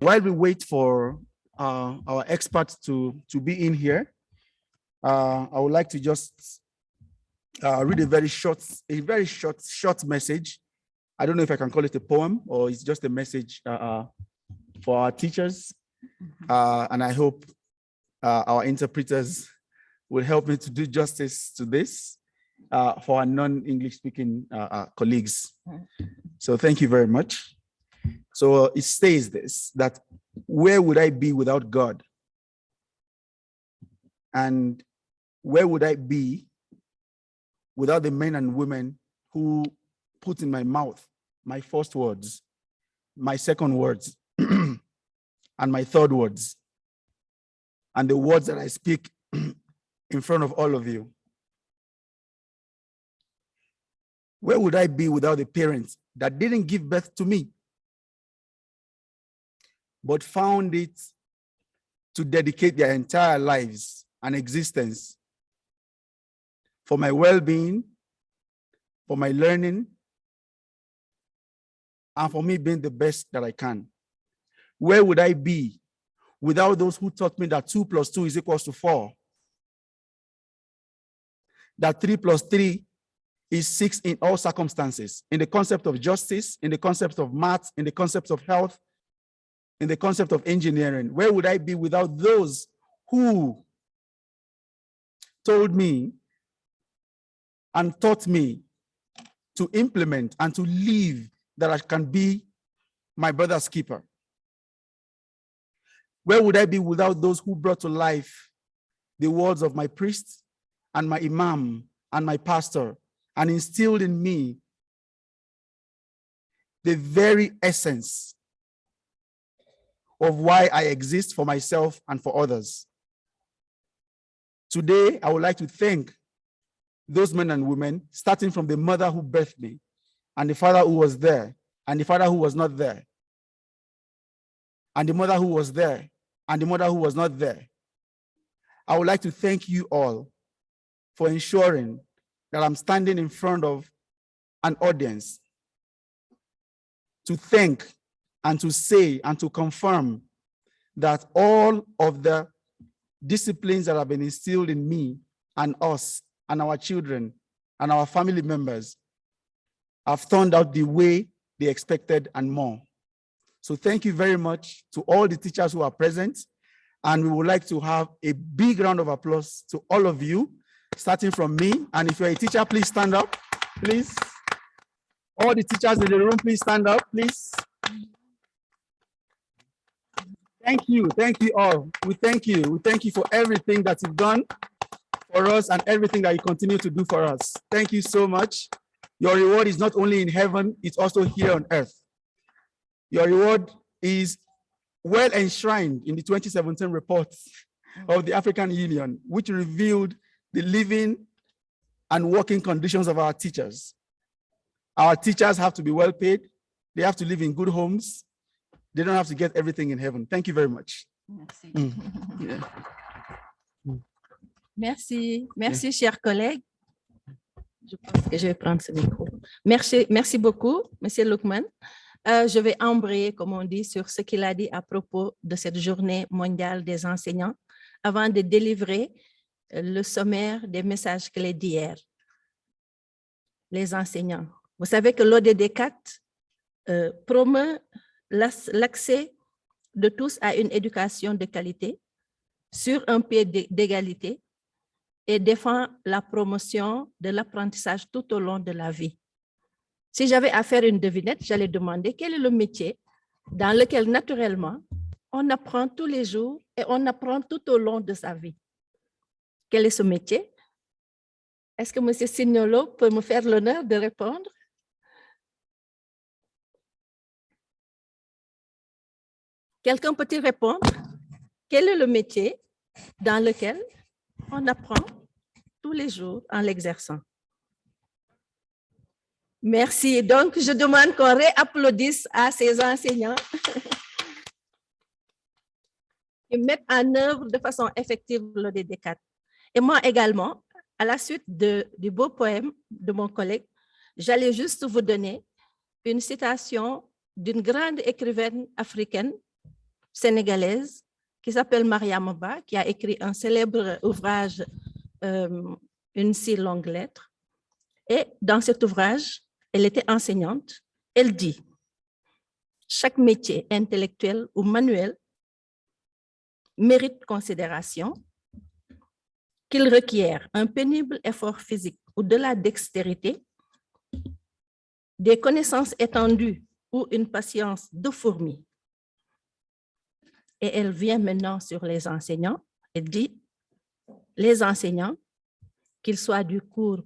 while we wait for our experts to be in here, I would like to just read a very short message. I don't know if I can call it a poem or it's just a message for our teachers. And I hope our interpreters will help me to do justice to this for our non-English speaking colleagues. So thank you very much. So it says this, that where would I be without God? And where would I be without the men and women who put in my mouth my first words, my second words, and my third words, and the words that I speak in front of all of you? Where would I be without the parents that didn't give birth to me, but found it to dedicate their entire lives and existence for my well-being, for my learning, and for me being the best that I can? Where would I be without those who taught me that 2 + 2 = 4? That 3 + 3 is 6 in all circumstances, in the concept of justice, in the concept of math, in the concept of health, in the concept of engineering? Where would I be without those who told me and taught me to implement and to live that I can be my brother's keeper? Where would I be without those who brought to life the words of my priest and my imam and my pastor and instilled in me the very essence of why I exist for myself and for others? Today, I would like to thank those men and women, starting from the mother who birthed me, and the father who was there, and the father who was not there, and the mother who was there, and the mother who was not there. I would like to thank you all for ensuring that I'm standing in front of an audience to thank and to say and to confirm that all of the disciplines that have been instilled in me and us and our children and our family members have turned out the way they expected and more. So thank you very much to all the teachers who are present. And we would like to have a big round of applause to all of you, starting from me. And if you're a teacher, please stand up, please. All the teachers in the room, please stand up, please. Thank you all. We thank you for everything that you've done for us and everything that you continue to do for us. Thank you so much. Your reward is not only in heaven, it's also here on earth. Your reward is well enshrined in the 2017 report of the African Union, which revealed the living and working conditions of our teachers. Our teachers have to be well paid. They have to live in good homes. They don't have to get everything in heaven. Thank you very much. Merci. Yeah. Merci, chers collègues. Je pense que je vais prendre ce micro. Merci beaucoup, Monsieur Lukman. Je vais embrayer, comme on dit, sur ce qu'il a dit à propos de cette journée mondiale des enseignants avant de délivrer le sommaire des messages clés d'hier. Les enseignants. Vous savez que l'ODD 4 promeut l'accès de tous à une éducation de qualité sur un pied d'égalité et défend la promotion de l'apprentissage tout au long de la vie. Si j'avais à faire une devinette, j'allais demander quel est le métier dans lequel naturellement on apprend tous les jours et on apprend tout au long de sa vie. Quel est ce métier? Est-ce que M. Signolo peut me faire l'honneur de répondre? Quelqu'un peut-il répondre? Quel est le métier dans lequel on apprend tous les jours en l'exerçant? Merci. Donc, je demande qu'on réapplaudisse à ces enseignants qui mettent en œuvre de façon effective l'ODD 4. Et moi également, à la suite du beau poème de mon collègue, j'allais juste vous donner une citation d'une grande écrivaine africaine sénégalaise qui s'appelle Mariama Ba, qui a écrit un célèbre ouvrage, Une si longue lettre. Et dans cet ouvrage, elle était enseignante. Elle dit, chaque métier intellectuel ou manuel mérite considération, qu'il requiert un pénible effort physique ou de la dextérité, des connaissances étendues ou une patience de fourmi. Et elle vient maintenant sur les enseignants. Elle dit, les enseignants, qu'ils soient du cours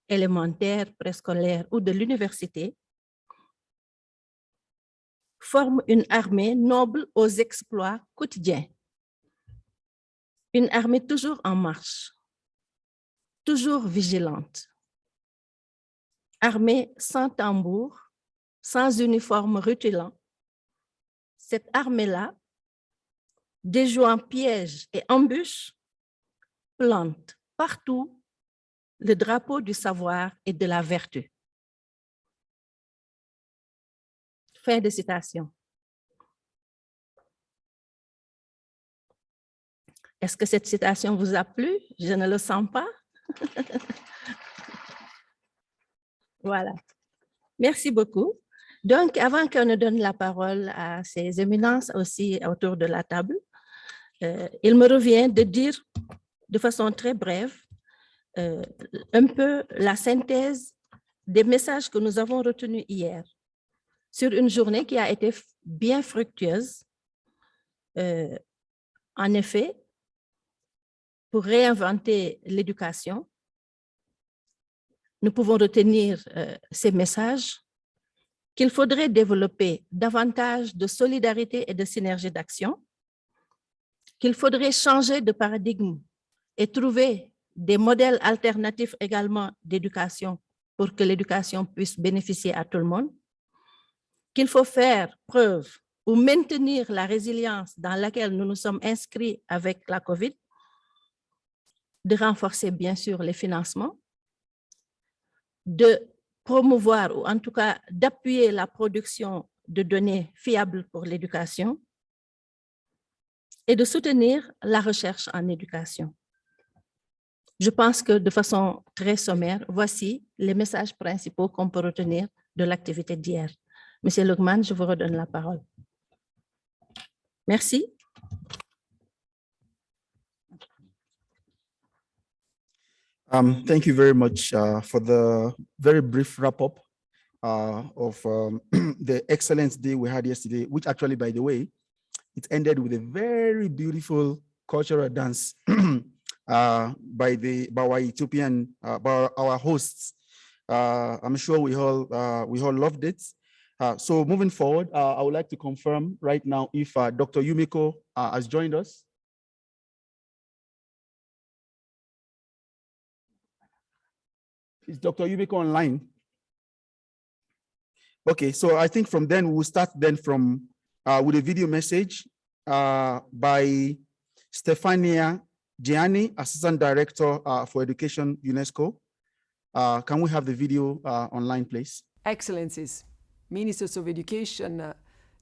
élémentaire, préscolaire ou de l'université, forment une armée noble aux exploits quotidiens. Une armée toujours en marche, toujours vigilante. Armée sans tambour, sans uniforme rutilant. Cette armée-là, déjouant pièges et embûches, plante partout le drapeau du savoir et de la vertu. Fin de citation. Est-ce que cette citation vous a plu? Je ne le sens pas. Voilà. Merci beaucoup. Donc, avant qu'on ne donne la parole à ces éminences aussi autour de la table, il me revient de dire de façon très brève un peu la synthèse des messages que nous avons retenus hier sur une journée qui a été bien fructueuse. En effet, pour réinventer l'éducation, nous pouvons retenir ces messages qu'il faudrait développer davantage de solidarité et de synergie d'action, qu'il faudrait changer de paradigme et trouver des modèles alternatifs également d'éducation pour que l'éducation puisse bénéficier à tout le monde, qu'il faut faire preuve ou maintenir la résilience dans laquelle nous nous sommes inscrits avec la COVID, de renforcer bien sûr les financements, de promouvoir ou en tout cas d'appuyer la production de données fiables pour l'éducation et de soutenir la recherche en éducation. Je pense que de façon très sommaire, voici les messages principaux qu'on peut retenir de l'activité d'hier. Monsieur Lugman, je vous redonne la parole. Merci. Thank you very much for the very brief wrap-up of the excellent day we had yesterday, which actually, by the way, it ended with a very beautiful cultural dance by our Ethiopian, by our hosts. I'm sure we all loved it. So moving forward, I would like to confirm right now if Dr. Yumiko has joined us. Is Dr. Yumiko online? Okay, so I think from then we'll start then from with a video message by Stefania Gianni, Assistant Director for Education, UNESCO. Can we have the video online, please? Excellencies, Ministers of Education,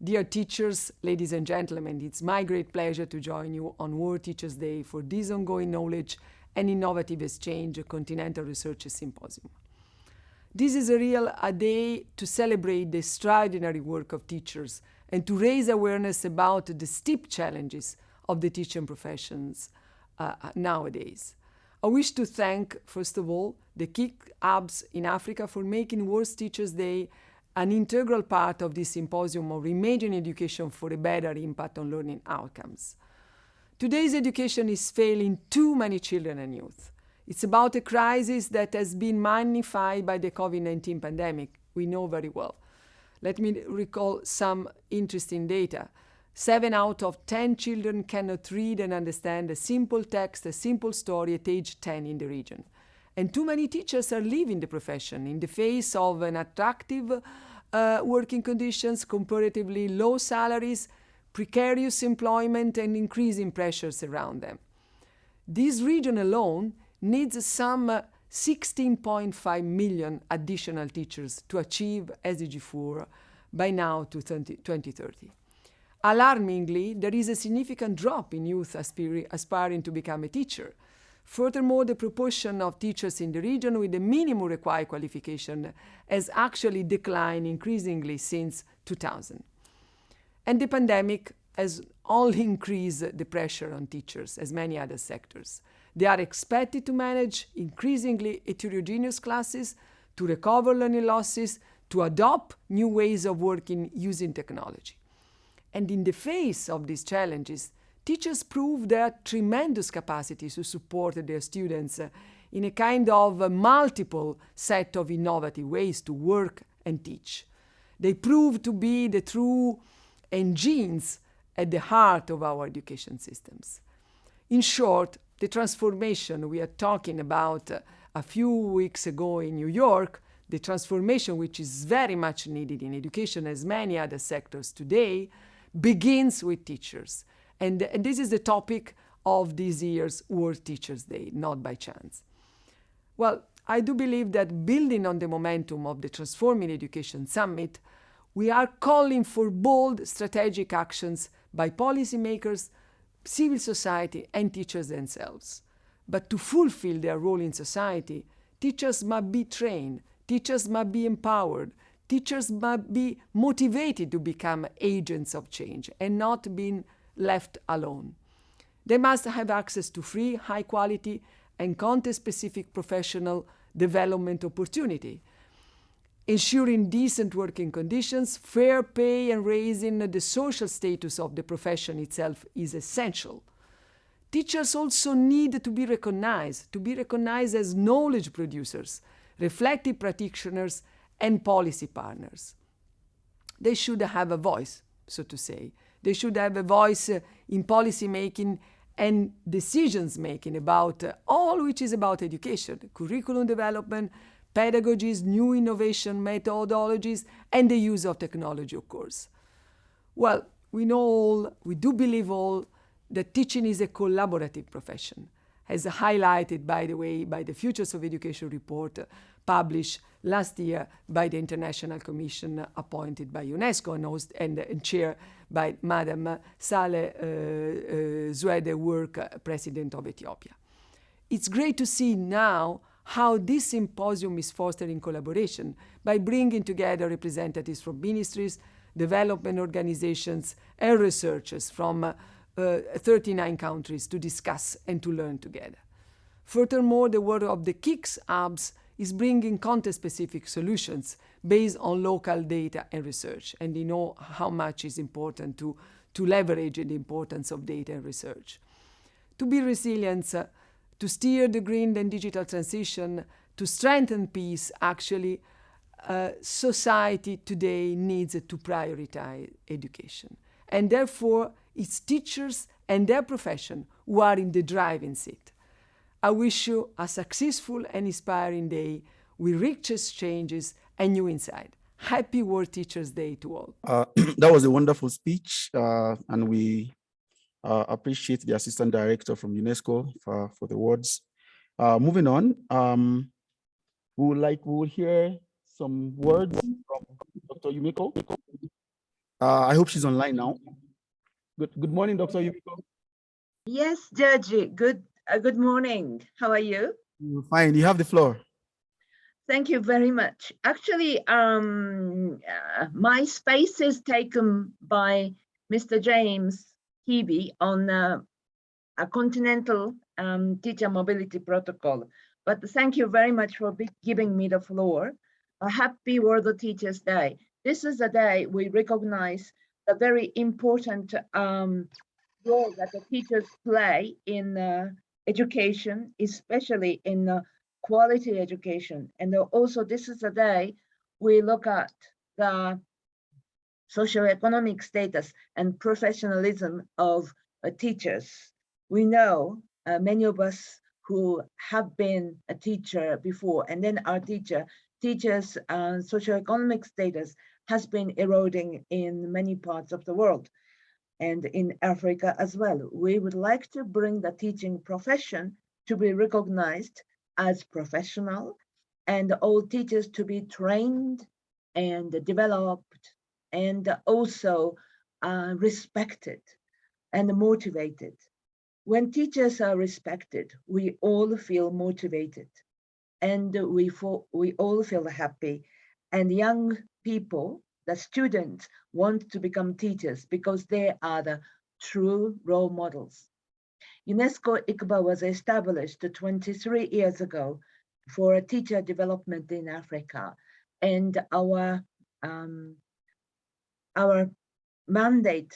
dear teachers, ladies and gentlemen, it's my great pleasure to join you on World Teachers' Day for this ongoing knowledge and innovative exchange Continental Research Symposium. This is a day to celebrate the extraordinary work of teachers and to raise awareness about the steep challenges of the teaching professions nowadays. I wish to thank, first of all, the key hubs in Africa for making World Teachers' Day an integral part of this symposium of reimagining education for a better impact on learning outcomes. Today's education is failing too many children and youth. It's about a crisis that has been magnified by the COVID-19 pandemic, we know very well. Let me recall some interesting data. 7 out of 10 children cannot read and understand a simple text, a simple story at age 10 in the region. And too many teachers are leaving the profession in the face of unattractive working conditions, comparatively low salaries, precarious employment, and increasing pressures around them. This region alone needs some 16.5 million additional teachers to achieve SDG 4 by now to 2030. Alarmingly, there is a significant drop in youth aspiring to become a teacher. Furthermore, the proportion of teachers in the region with the minimum required qualification has actually declined increasingly since 2000. And the pandemic has only increased the pressure on teachers, as many other sectors. They are expected to manage increasingly heterogeneous classes, to recover learning losses, to adopt new ways of working using technology. And in the face of these challenges, teachers prove their tremendous capacity to support their students in a kind of multiple set of innovative ways to work and teach. They prove to be the true engines at the heart of our education systems. In short, the transformation we are talking about a few weeks ago in New York, the transformation which is very much needed in education as many other sectors today, begins with teachers. And this is the topic of this year's World Teachers' Day, not by chance. Well, I do believe that building on the momentum of the Transforming Education Summit, we are calling for bold strategic actions by policymakers, civil society, and teachers themselves. But to fulfill their role in society, teachers must be trained, teachers must be empowered, teachers must be motivated to become agents of change and not being left alone. They must have access to free, high quality, and context-specific professional development opportunity, ensuring decent working conditions, fair pay, and raising the social status of the profession itself is essential. Teachers also need to be recognized as knowledge producers, reflective practitioners, and policy partners. They should have a voice, so to say. They should have a voice in policy making and decisions making about all which is about education, curriculum development, pedagogies, new innovation methodologies, and the use of technology, of course. Well, we do believe all, that teaching is a collaborative profession, as highlighted, by the way, by the Futures of Education report published last year by the International Commission appointed by UNESCO and chaired by Madam Saleh Zuede Work, President of Ethiopia. It's great to see now how this symposium is fostering collaboration by bringing together representatives from ministries, development organizations, and researchers from 39 countries to discuss and to learn together. Furthermore, the work of the KICS hubs is bringing context-specific solutions based on local data and research. And you know how much is important to leverage the importance of data and research. To be resilient, to steer the green and digital transition, to strengthen peace, actually, society today needs to prioritize education. And therefore, it's teachers and their profession who are in the driving seat. I wish you a successful and inspiring day with rich exchanges and new insight. Happy World Teachers' Day to all. That was a wonderful speech, and we appreciate the Assistant Director from UNESCO for the words. Moving on, we will hear some words from Dr. Yumiko. I hope she's online now. Good morning, Dr. Yumiko. Yes, Georgie. Good morning. How are you? Fine. You have the floor. Thank you very much. Actually, my space is taken by Mr. James Hebe on a continental teacher mobility protocol. But thank you very much for giving me the floor. A happy World Teachers' Day. This is a day we recognize the very important role that the teachers play in education, especially in quality education. And also this is a day we look at the socioeconomic status and professionalism of teachers. We know many of us who have been a teacher before and then are teachers' socioeconomic status has been eroding in many parts of the world and in Africa as well. We would like to bring the teaching profession to be recognized as professional and all teachers to be trained and developed and also respected and motivated. When teachers are respected, we all feel motivated and we all feel happy. And young people, the students, want to become teachers because they are the true role models. UNESCO ICBA was established 23 years ago for teacher development in Africa. And our mandate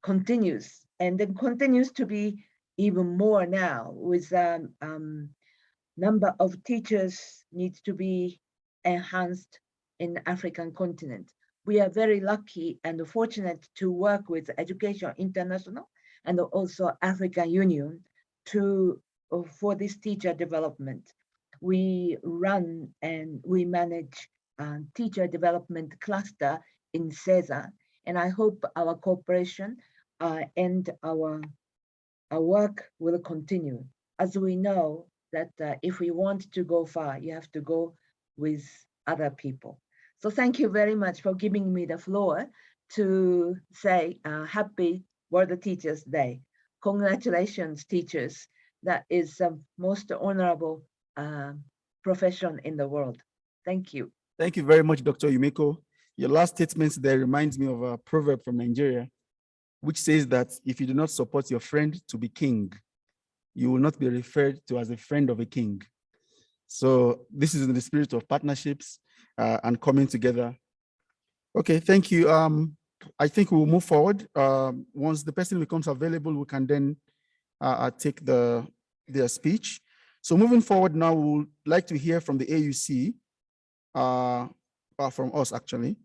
continues, and it continues to be even more now, with number of teachers needs to be enhanced in African continent. We are very lucky and fortunate to work with Education International and also African Union for this teacher development. We run and we manage teacher development cluster in CESA, and I hope our cooperation and our work will continue. As we know that if we want to go far, you have to go with other people. So thank you very much for giving me the floor to say happy World Teachers Day. Congratulations, teachers. That is the most honorable profession in the world. Thank you. Thank you very much, Dr. Yumiko. Your last statement there reminds me of a proverb from Nigeria, which says that if you do not support your friend to be king, you will not be referred to as a friend of a king. So this is in the spirit of partnerships and coming together. Okay, thank you. I think we'll move forward. Once the person becomes available, we can then take their speech. So moving forward now, we would like to hear from the AUC, from us actually,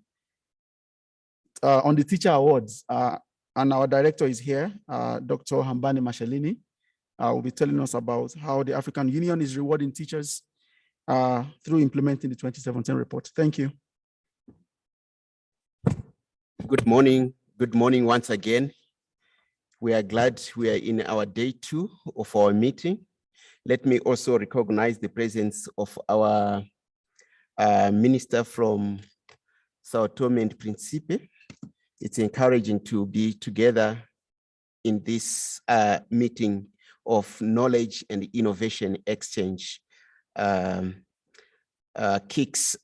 on the teacher awards. And our director is here, Dr. Hambani Mashalini, will be telling us about how the African Union is rewarding teachers through implementing the 2017 report. Thank you. Good morning. Good morning once again. We are glad we are in our day 2 of our meeting. Let me also recognize the presence of our minister from Sao Tome and Principe. It's encouraging to be together in this meeting of knowledge and innovation exchange, KICS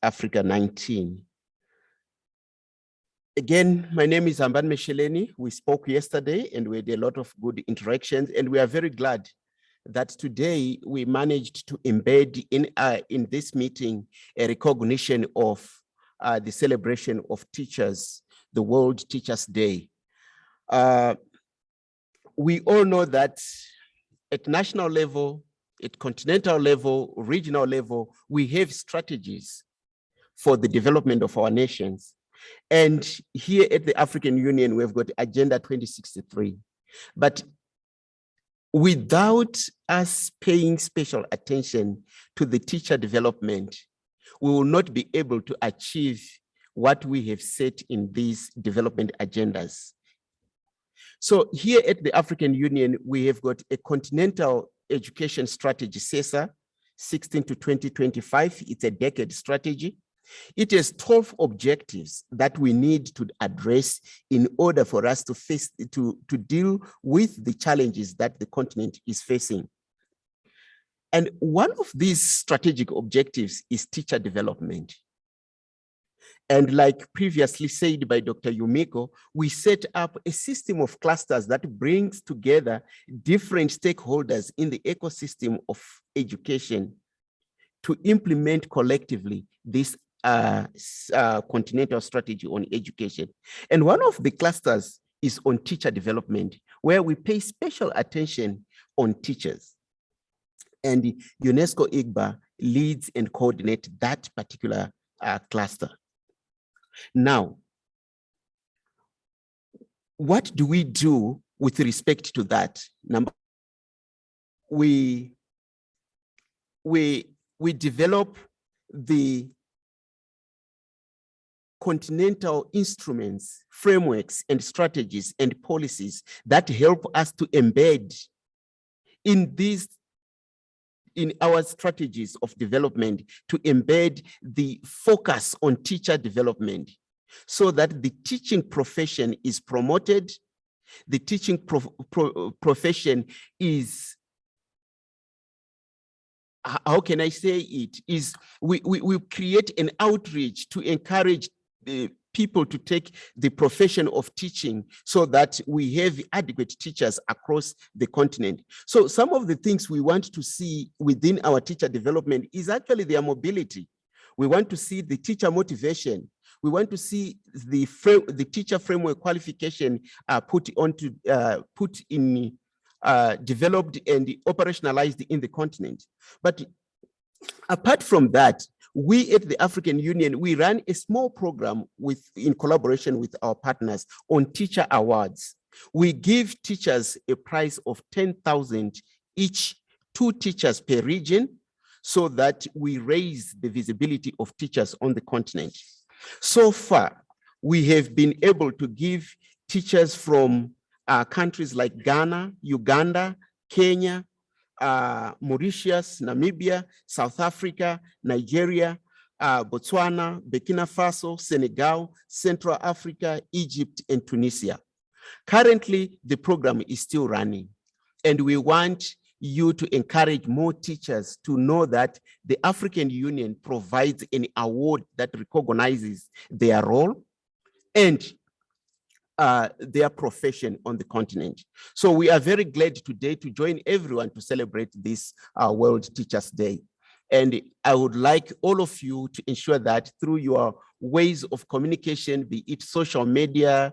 Africa 19. Again, my name is Amban Mesheleni. We spoke yesterday and we had a lot of good interactions, and we are very glad that today we managed to embed in this meeting a recognition of the celebration of teachers, the World Teachers Day. We all know that at national level, at continental level, regional level, we have strategies for the development of our nations. And here at the African Union, we've got Agenda 2063. But without us paying special attention to the teacher development, we will not be able to achieve what we have set in these development agendas. So here at the African Union, we have got a continental education strategy, CESA, 16 to 2025. It's a decade strategy. It has 12 objectives that we need to address in order for us to deal with the challenges that the continent is facing. And one of these strategic objectives is teacher development. And like previously said by Dr. Yumiko, we set up a system of clusters that brings together different stakeholders in the ecosystem of education to implement collectively this continental strategy on education. And one of the clusters is on teacher development, where we pay special attention on teachers. And UNESCO ICBA leads and coordinates that particular cluster. Now, what do we do with respect to that? Number, we develop the continental instruments, frameworks, and strategies and policies that help us to embed in our strategies of development, to embed the focus on teacher development. so that the teaching profession is promoted, the teaching profession is, how can I say it, is we create an outreach to encourage the people to take the profession of teaching so that we have adequate teachers across the continent. So some of the things we want to see within our teacher development is actually their mobility. We want to see the teacher motivation. We want to see the teacher framework qualification put in, developed and operationalized in the continent. But apart from that, we at the African Union, we run a small program in collaboration with our partners on teacher awards. We give teachers a prize of 10,000 each, 2 teachers per region, so that we raise the visibility of teachers on the continent. So far, we have been able to give teachers from countries like Ghana, Uganda, Kenya, Mauritius, Namibia, South Africa, Nigeria, Botswana, Burkina Faso, Senegal, Central Africa, Egypt, and Tunisia. Currently, the program is still running, and we want you to encourage more teachers to know that the African Union provides an award that recognizes their role and their profession on the continent. So we are very glad today to join everyone to celebrate this World Teachers Day. And I would like all of you to ensure that through your ways of communication, be it social media,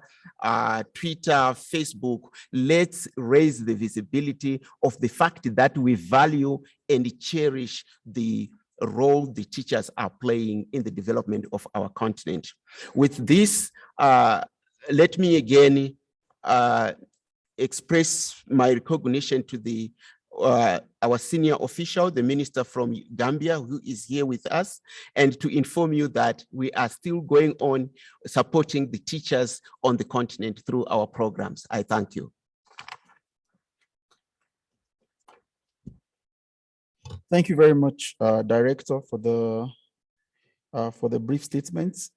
Twitter, Facebook, let's raise the visibility of the fact that we value and cherish the role the teachers are playing in the development of our continent. With this, let me again express my recognition to our senior official, the minister from Gambia, who is here with us, and to inform you that we are still going on supporting the teachers on the continent through our programs. I thank you. Thank you very much, Director, for the brief statements.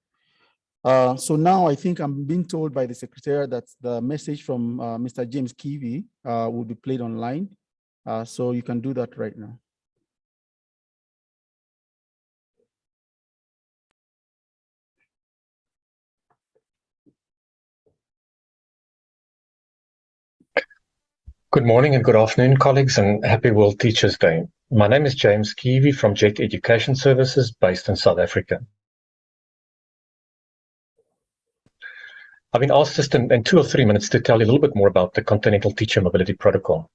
So now I think I'm being told by the Secretary that the message from Mr. James Kivi will be played online. So you can do that right now. Good morning and good afternoon, colleagues, and happy World Teachers Day. My name is James Kivi from JET Education Services based in South Africa. I've been asked just in 2 or 3 minutes to tell you a little bit more about the Continental Teacher Mobility Protocol.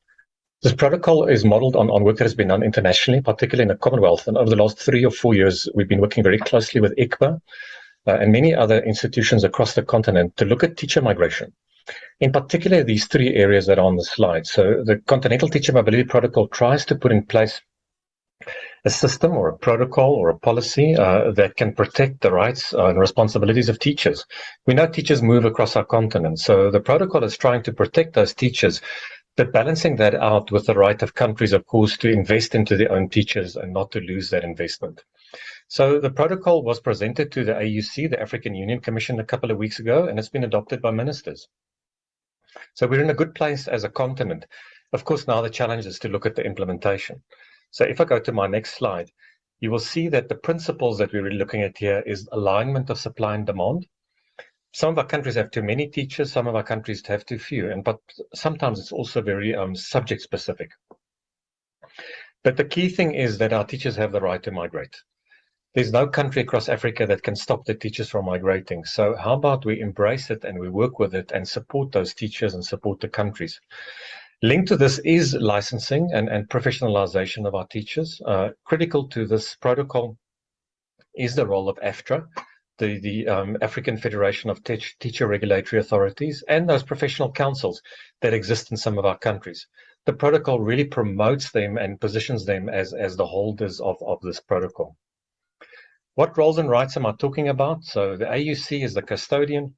This protocol is modeled on work that has been done internationally, particularly in the Commonwealth. And over the last 3 or 4 years, we've been working very closely with ICBA and many other institutions across the continent to look at teacher migration. In particular, these 3 areas that are on the slide. So the Continental Teacher Mobility Protocol tries to put in place a system or a protocol or a policy that can protect the rights and responsibilities of teachers. We know teachers move across our continent. So the protocol is trying to protect those teachers, but balancing that out with the right of countries, of course, to invest into their own teachers and not to lose that investment. So the protocol was presented to the AUC, the African Union Commission, a couple of weeks ago, and it's been adopted by ministers. So we're in a good place as a continent. Of course, now the challenge is to look at the implementation. So if I go to my next slide, you will see that the principles that we're really looking at here is alignment of supply and demand. Some of our countries have too many teachers, some of our countries have too few, but sometimes it's also very subject specific. But the key thing is that our teachers have the right to migrate. There's no country across Africa that can stop the teachers from migrating. So how about we embrace it and we work with it and support those teachers and support the countries? Linked to this is licensing and professionalization of our teachers. Critical to this protocol is the role of AFTRA, the African Federation of Teacher Regulatory Authorities, and those professional councils that exist in some of our countries. The protocol really promotes them and positions them as the holders of this protocol. What roles and rights am I talking about? So the AUC is the custodian.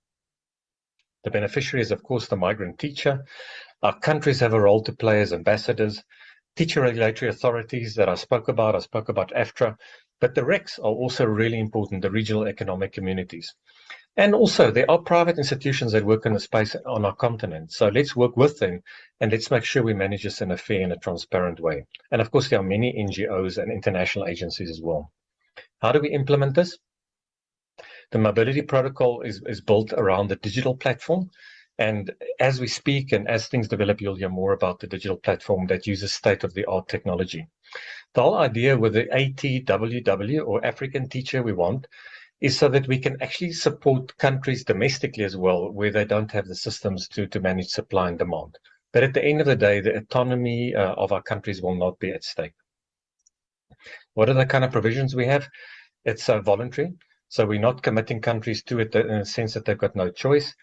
The beneficiary is, of course, the migrant teacher. Our countries have a role to play as ambassadors. Teacher regulatory authorities that I spoke about AFTRA, but the RECs are also really important, the regional economic communities. And also, there are private institutions that work in the space on our continent. So let's work with them and let's make sure we manage this in a fair and a transparent way. And of course, there are many NGOs and international agencies as well. How do we implement this? The mobility protocol is built around the digital platform. And as we speak and as things develop, you'll hear more about the digital platform that uses state-of-the-art technology. The whole idea with the ATWW or African teacher we want is so that we can actually support countries domestically as well, where they don't have the systems to manage supply and demand. But at the end of the day, the autonomy of our countries will not be at stake. What are the kind of provisions we have? It's voluntary. So we're not committing countries to it in the sense that they've got no choice.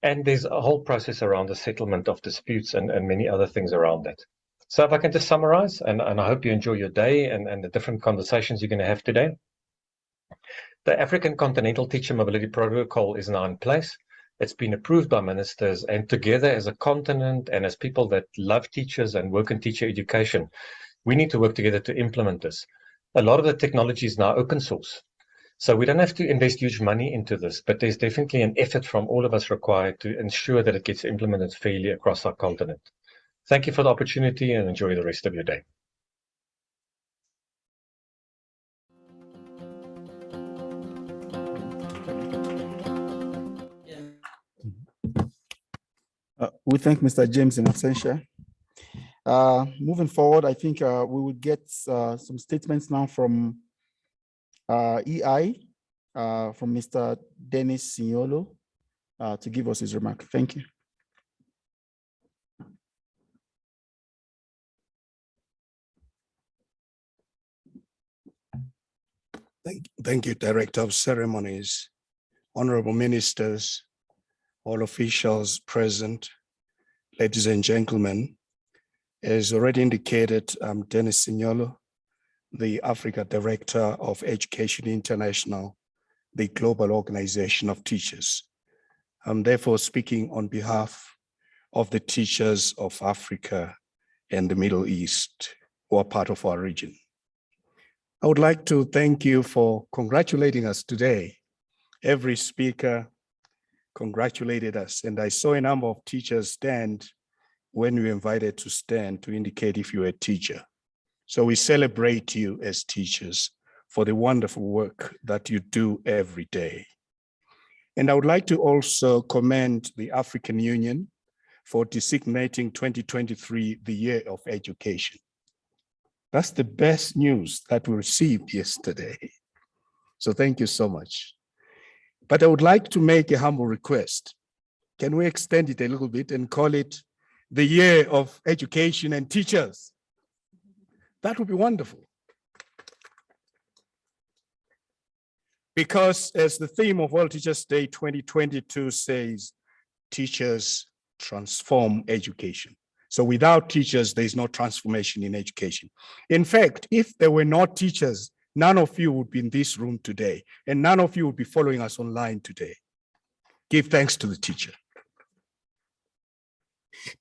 And there's a whole process around the settlement of disputes and many other things around that. So if I can just summarize, and I hope you enjoy your day and the different conversations you're going to have today. The African Continental Teacher Mobility Protocol is now in place. It's been approved by ministers, and together as a continent and as people that love teachers and work in teacher education, we need to work together to implement this. A lot of the technology is now open source. So we don't have to invest huge money into this, but there's definitely an effort from all of us required to ensure that it gets implemented fairly across our continent. Thank you for the opportunity and enjoy the rest of your day. We thank Mr. James in absentia. Moving forward, I think we will get some statements now from EI, from Mr. Dennis Signolo to give us his remark. Thank you. Thank you, Director of Ceremonies, honorable ministers, all officials present, ladies and gentlemen. As already indicated, I'm Dennis Signolo, the Africa Director of Education International, the global organization of teachers. I'm therefore speaking on behalf of the teachers of Africa and the Middle East who are part of our region. I would like to thank you for congratulating us today. Every speaker congratulated us, and I saw a number of teachers stand when we were invited to stand to indicate if you were a teacher. So we celebrate you as teachers for the wonderful work that you do every day. And I would like to also commend the African Union for designating 2023 the Year of Education. That's the best news that we received yesterday. So thank you so much. But I would like to make a humble request. Can we extend it a little bit and call it the Year of Education and Teachers? That would be wonderful. Because as the theme of World Teachers Day 2022 says, teachers transform education. So without teachers, there is no transformation in education. In fact, if there were not teachers, none of you would be in this room today, and none of you would be following us online today. Give thanks to the teacher.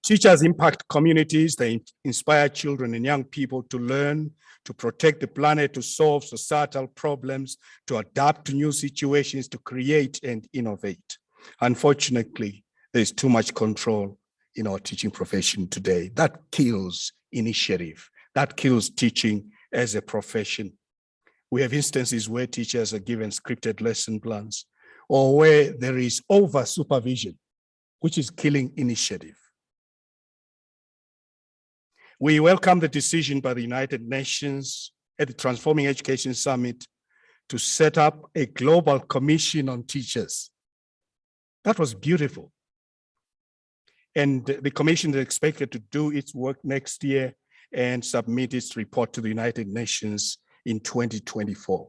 Teachers impact communities. They inspire children and young people to learn, to protect the planet, to solve societal problems, to adapt to new situations, to create and innovate. Unfortunately, there's too much control in our teaching profession today. That kills initiative. That kills teaching as a profession. We have instances where teachers are given scripted lesson plans or where there is over supervision, which is killing initiative. We welcome the decision by the United Nations at the Transforming Education Summit to set up a global commission on teachers. That was beautiful. And the commission is expected to do its work next year and submit its report to the United Nations in 2024.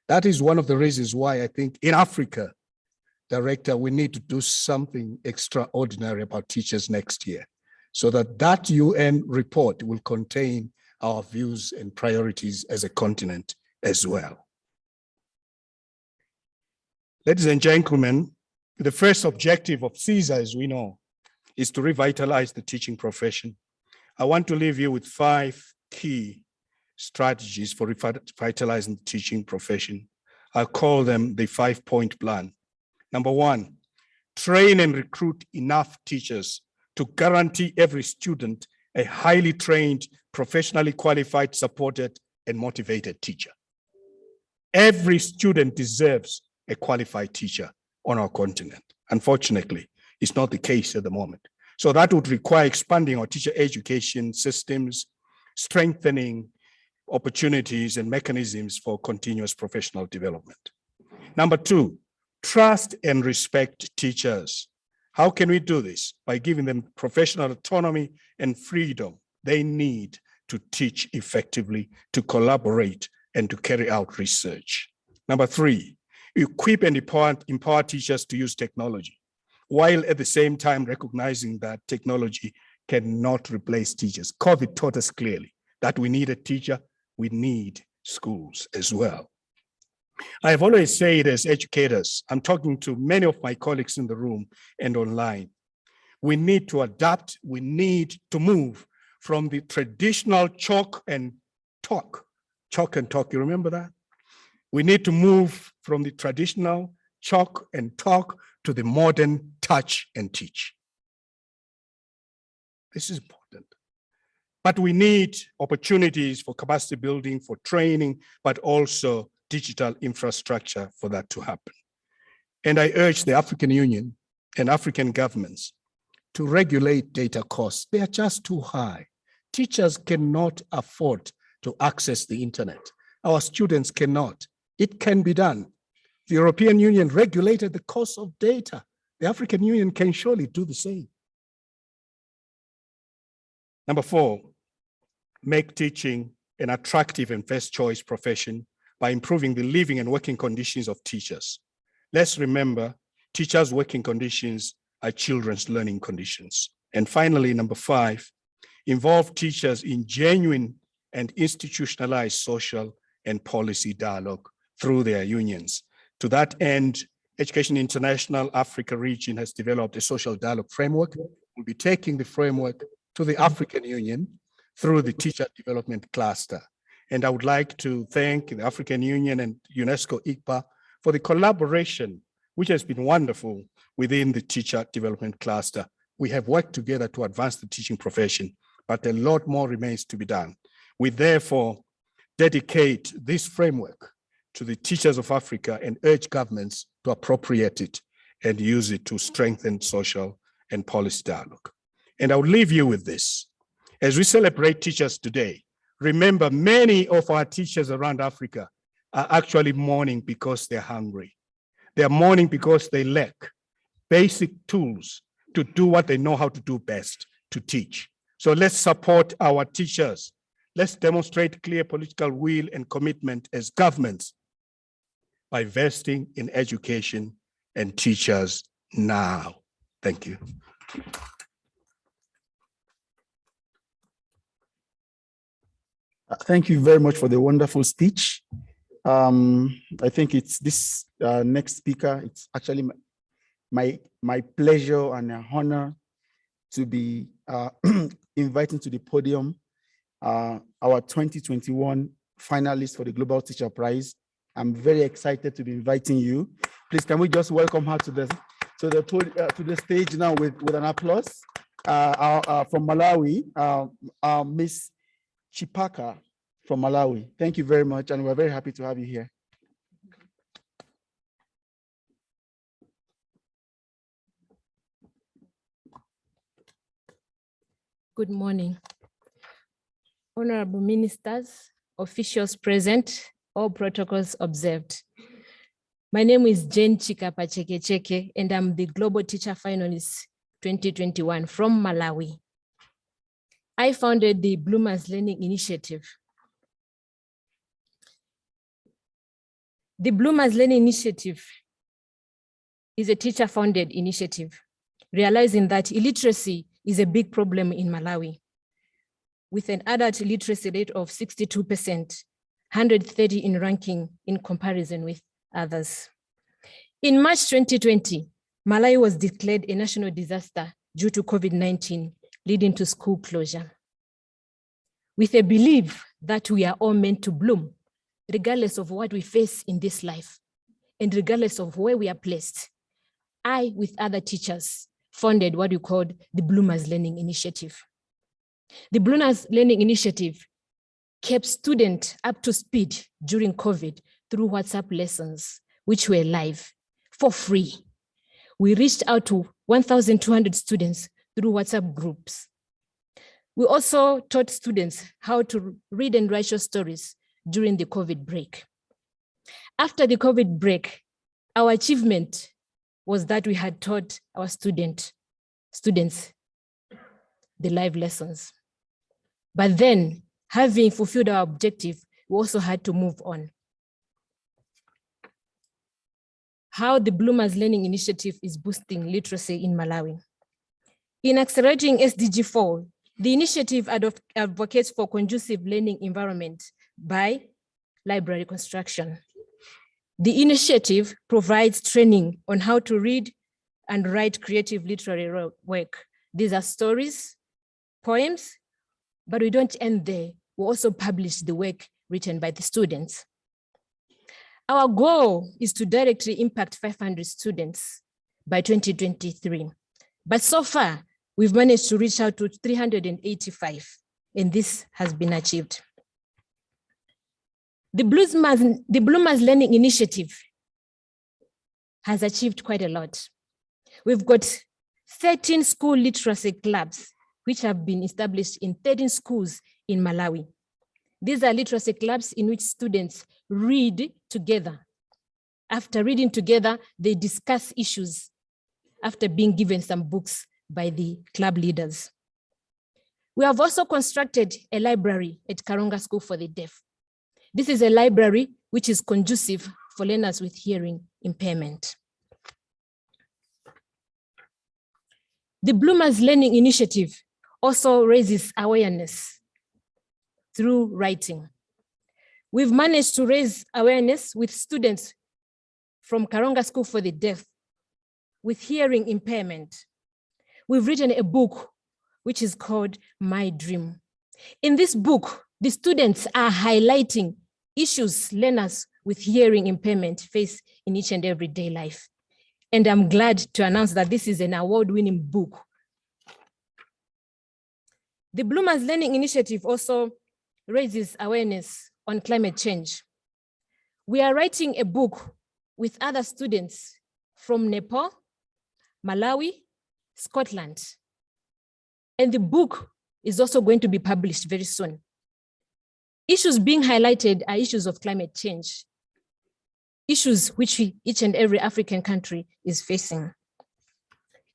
That is one of the reasons why I think in Africa, Director, we need to do something extraordinary about teachers next year, so that that UN report will contain our views and priorities as a continent as well. Ladies and gentlemen, the first objective of CESA, as we know, is to revitalize the teaching profession. I want to leave you with 5 key strategies for revitalizing the teaching profession. I call them the 5-point plan. Number one, train and recruit enough teachers to guarantee every student a highly trained, professionally qualified, supported, and motivated teacher. Every student deserves a qualified teacher on our continent. Unfortunately, it's not the case at the moment. So that would require expanding our teacher education systems, strengthening opportunities and mechanisms for continuous professional development. Number two, trust and respect teachers. How can we do this? By giving them professional autonomy and freedom they need to teach effectively, to collaborate, and to carry out research. Number three, equip and empower teachers to use technology, while at the same time recognizing that technology cannot replace teachers. COVID taught us clearly that we need a teacher, we need schools as well. I have always said as educators, I'm talking to many of my colleagues in the room and online, we need to adapt, we need to move from the traditional chalk and talk, you remember that? We need to move from the traditional chalk and talk to the modern touch and teach. This is important. But we need opportunities for capacity building, for training, but also digital infrastructure for that to happen. And I urge the African Union and African governments to regulate data costs. They are just too high. Teachers cannot afford to access the internet. Our students cannot. It can be done. The European Union regulated the cost of data. The African Union can surely do the same. Number four, make teaching an attractive and first choice profession by improving the living and working conditions of teachers. Let's remember, teachers' working conditions are children's learning conditions. And finally, number five, involve teachers in genuine and institutionalized social and policy dialogue through their unions. To that end, Education International Africa region has developed a social dialogue framework. We'll be taking the framework to the African Union through the teacher development cluster. And I would like to thank the African Union and UNESCO ICPA for the collaboration, which has been wonderful within the teacher development cluster. We have worked together to advance the teaching profession, but a lot more remains to be done. We therefore dedicate this framework to the teachers of Africa and urge governments to appropriate it and use it to strengthen social and policy dialogue. And I will leave you with this. As we celebrate Teachers Today, remember many of our teachers around Africa are actually mourning because they're hungry. They're mourning because they lack basic tools to do what they know how to do best, to teach. So let's support our teachers. Let's demonstrate clear political will and commitment as governments by investing in education and teachers now. Thank you. Thank you very much for the wonderful speech. I think it's this next speaker. It's actually my pleasure and an honor to be inviting to the podium our 2021 finalists for the Global Teacher Prize. I'm very excited to be inviting you. Please, can we just welcome her to the stage now with an applause? From Malawi, Miss Chipaka from Malawi. Thank you very much, and we're very happy to have you here. Good morning. Honorable ministers, officials present, all protocols observed. My name is Jane Chikapa Chekecheke, and I'm the Global Teacher Finalist 2021 from Malawi. I founded the Bloomers Learning Initiative. The Bloomers Learning Initiative is a teacher-founded initiative, realizing that illiteracy is a big problem in Malawi, with an adult literacy rate of 62%, 130 in ranking in comparison with others. In March 2020, Malawi was declared a national disaster due to COVID-19, leading to school closure. With a belief that we are all meant to bloom, regardless of what we face in this life, and regardless of where we are placed, I, with other teachers, founded what we called the Bloomers Learning Initiative. The Bloomers Learning Initiative kept students up to speed during COVID through WhatsApp lessons, which were live for free. We reached out to 1,200 students through WhatsApp groups. We also taught students how to read and write short stories during the COVID break. After the COVID break, our achievement was that we had taught our students the live lessons. But then, having fulfilled our objective, we also had to move on. How the Bloomers Learning Initiative is boosting literacy in Malawi. In accelerating SDG 4, the initiative advocates for conducive learning environment by library construction. The initiative provides training on how to read and write creative literary work. These are stories, poems, but we don't end there. We also publish the work written by the students. Our goal is to directly impact 500 students by 2023. But so far, we've managed to reach out to 385, and this has been achieved. The Bloomers Learning Initiative has achieved quite a lot. We've got 13 school literacy clubs, which have been established in 13 schools in Malawi. These are literacy clubs in which students read together. After reading together, they discuss issues after being given some books by the club leaders. We have also constructed a library at Karonga School for the Deaf. This is a library which is conducive for learners with hearing impairment. The Bloomers Learning Initiative also raises awareness through writing. We've managed to raise awareness with students from Karonga School for the Deaf with hearing impairment. We've written a book which is called My Dream. In this book, the students are highlighting issues learners with hearing impairment face in each and everyday life. And I'm glad to announce that this is an award-winning book. The Bloomers Learning Initiative also raises awareness on climate change. We are writing a book with other students from Nepal, Malawi, Scotland. And the book is also going to be published very soon. Issues being highlighted are issues of climate change, issues which each and every African country is facing.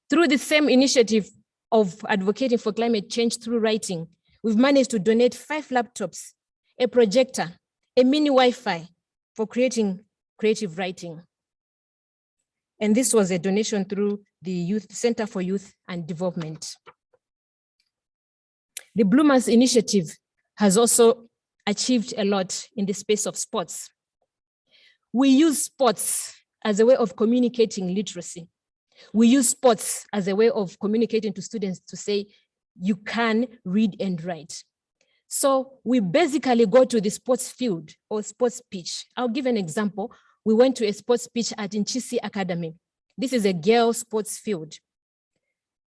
Through the same initiative of advocating for climate change through writing, we've managed to donate 5 laptops, a projector, a mini Wi-Fi for creating creative writing. And this was a donation through the Youth Center for Youth and Development. The Bloomers Initiative has also achieved a lot in the space of sports. We use sports as a way of communicating literacy. We use sports as a way of communicating to students to say, you can read and write. So we basically go to the sports field or sports pitch. I'll give an example. We went to a sports pitch at Nchisi Academy. This is a girls' sports field.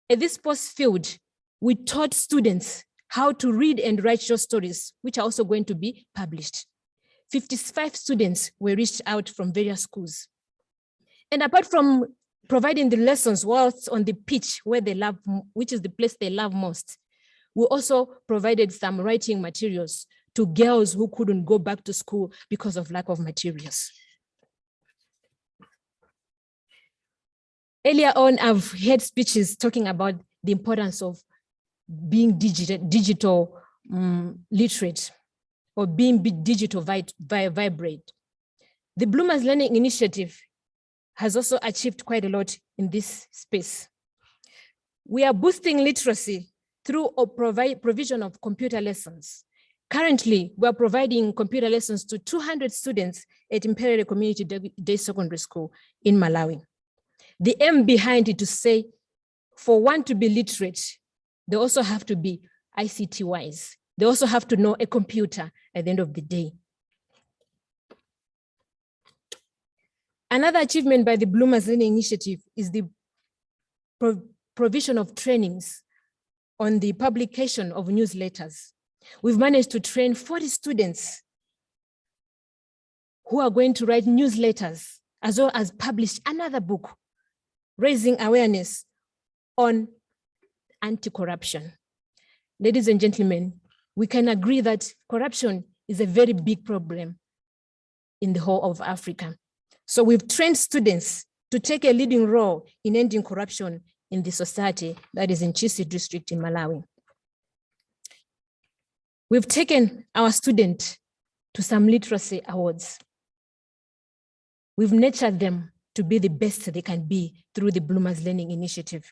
At this sports field, we taught students how to read and write short stories, which are also going to be published. 55 students were reached out from various schools. And apart from providing the lessons whilst on the pitch where they love, which is the place they love most, we also provided some writing materials to girls who couldn't go back to school because of lack of materials. Earlier on, I've heard speeches talking about the importance of being digital literate or being digital vibrant. The Bloomers Learning Initiative has also achieved quite a lot in this space. We are boosting literacy through a provision of computer lessons. Currently, we are providing computer lessons to 200 students at Imperial Community Day Secondary School in Malawi. The aim behind it to say, for one to be literate, they also have to be ICT wise. They also have to know a computer at the end of the day. Another achievement by the Bloomers Learning Initiative is the provision of trainings on the publication of newsletters. We've managed to train 40 students who are going to write newsletters, as well as publish another book, raising awareness on anti-corruption. Ladies and gentlemen, we can agree that corruption is a very big problem in the whole of Africa. So we've trained students to take a leading role in ending corruption in the society that is in Chisi district in Malawi. We've taken our students to some literacy awards. We've nurtured them to be the best they can be through the Bloomers Learning Initiative.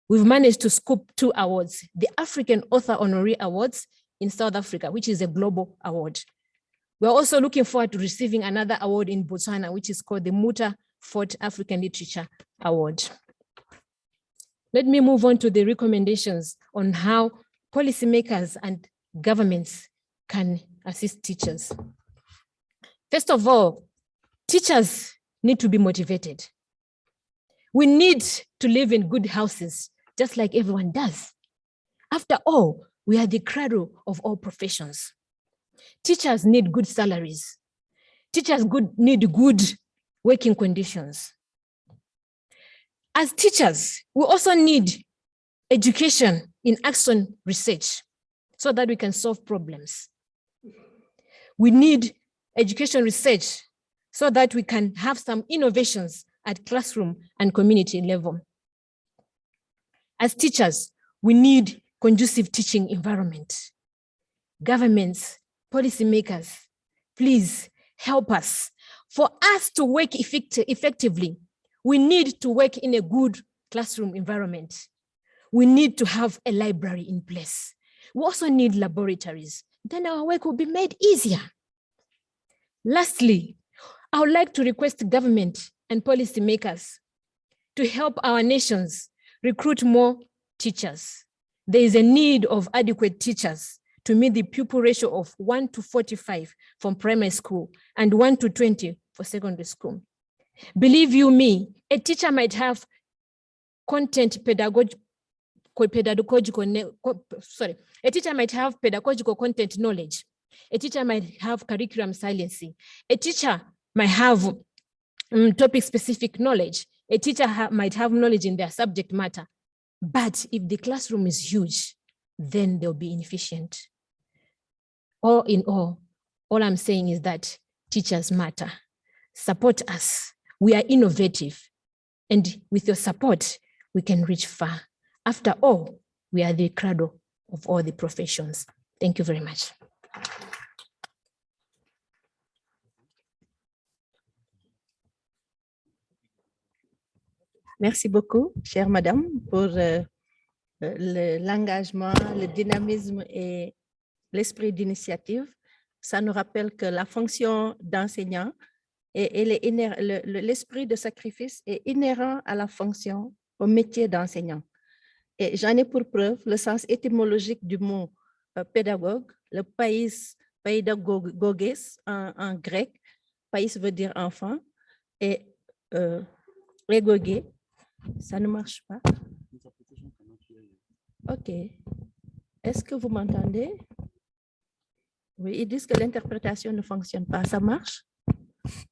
We've managed to scoop 2 awards, the African Author Honorary Awards in South Africa, which is a global award. We're also looking forward to receiving another award in Botswana, which is called the Muta Fort African Literature Award. Let me move on to the recommendations on how policymakers and governments can assist teachers. First of all, teachers need to be motivated. We need to live in good houses, just like everyone does. After all, we are the cradle of all professions. Teachers need good salaries. Teachers need good working conditions. As teachers, we also need education in action research so that we can solve problems. We need education research so that we can have some innovations at classroom and community level. As teachers, we need conducive teaching environment. Governments, policymakers, please help us. For us to work effectively, we need to work in a good classroom environment. We need to have a library in place. We also need laboratories. Then our work will be made easier. Lastly, I would like to request government and policymakers to help our nations recruit more teachers. There is a need of adequate teachers to meet the pupil ratio of 1 to 45 from primary school and 1 to 20 for secondary school. Believe you me, a teacher might have pedagogical content knowledge. A teacher might have curriculum saliency. A teacher might have topic-specific knowledge. A teacher might have knowledge in their subject matter. But if the classroom is huge, then they'll be inefficient. All in all I'm saying is that teachers matter. Support us. We are innovative. And with your support, we can reach far. After all, we are the cradle of all the professions. Thank you very much. Merci beaucoup, chère madame, pour l'engagement, le dynamisme et l'esprit d'initiative. Ça nous rappelle que la fonction d'enseignant et l'esprit de sacrifice est inhérent à la fonction, au métier d'enseignant. Et j'en ai pour preuve le sens étymologique du mot pédagogue, le pays pédagogues en grec. Pays veut dire enfant et égogé, ça ne marche pas. OK. Est-ce que vous m'entendez? Oui, ils disent que l'interprétation ne fonctionne pas. Ça marche?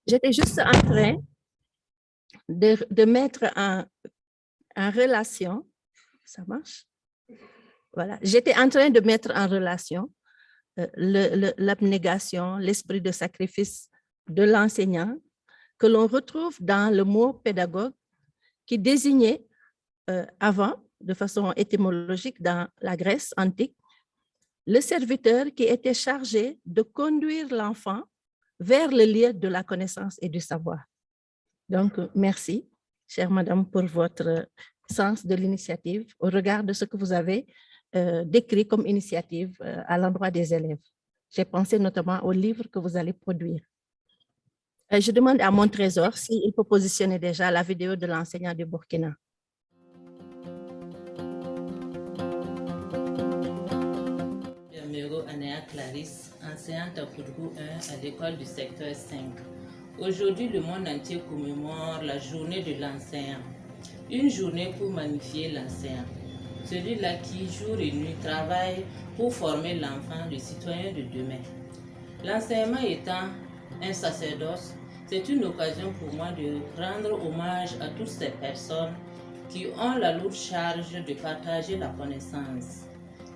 J'étais juste en train de mettre en relation. Ça marche? Voilà. J'étais en train de mettre en relation l'abnégation, l'esprit de sacrifice de l'enseignant que l'on retrouve dans le mot pédagogue qui désignait avant, de façon étymologique dans la Grèce antique, le serviteur qui était chargé de conduire l'enfant vers le lieu de la connaissance et du savoir. Donc, merci, chère madame, pour votre sens de l'initiative au regard de ce que vous avez décrit comme initiative à l'endroit des élèves. J'ai pensé notamment au livre que vous allez produire. Je demande à mon trésor s'il peut positionner déjà la vidéo de l'enseignant du Burkina. Numéro Anéa Clarisse, enseignante au Kourgou 1 à l'école du secteur 5. Aujourd'hui, le monde entier commémore la journée de l'enseignant. Une journée pour magnifier l'enseignant. Celui-là qui, jour et nuit, travaille pour former l'enfant, le citoyen de demain. L'enseignement étant un sacerdoce, c'est une occasion pour moi de rendre hommage à toutes ces personnes qui ont la lourde charge de partager la connaissance,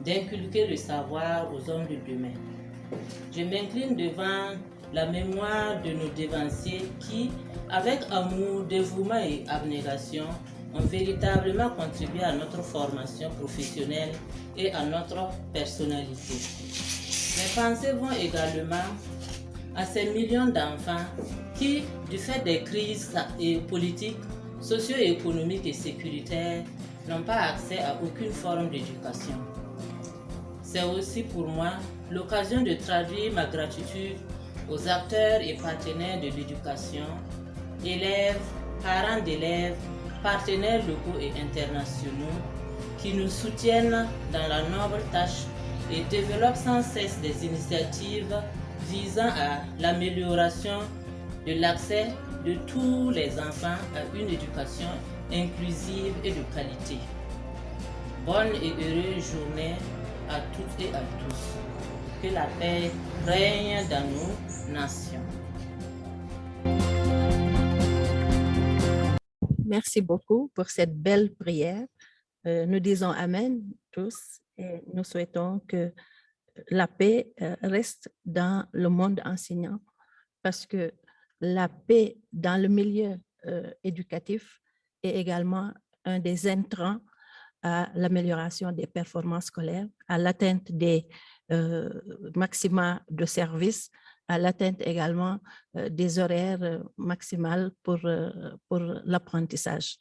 d'inculquer le savoir aux hommes de demain. Je m'incline devant la mémoire de nos devanciers qui, avec amour, dévouement et abnégation, ont véritablement contribué à notre formation professionnelle et à notre personnalité. Mes pensées vont également à ces millions d'enfants qui, du fait des crises politiques, socio-économiques et sécuritaires, n'ont pas accès à aucune forme d'éducation. C'est aussi pour moi l'occasion de traduire ma gratitude aux acteurs et partenaires de l'éducation, élèves, parents d'élèves, partenaires locaux et internationaux, qui nous soutiennent dans la noble tâche et développent sans cesse des initiatives visant à l'amélioration de l'accès de tous les enfants à une éducation inclusive et de qualité. Bonne et heureuse journée à toutes et à tous. Que la paix règne dans nos nations. Merci beaucoup pour cette belle prière. Nous disons Amen tous et nous souhaitons que la paix reste dans le monde enseignant parce que la paix dans le milieu éducatif est également un des intrants à l'amélioration des performances scolaires, à l'atteinte des maxima de service, à l'atteinte également des horaires maximales pour l'apprentissage.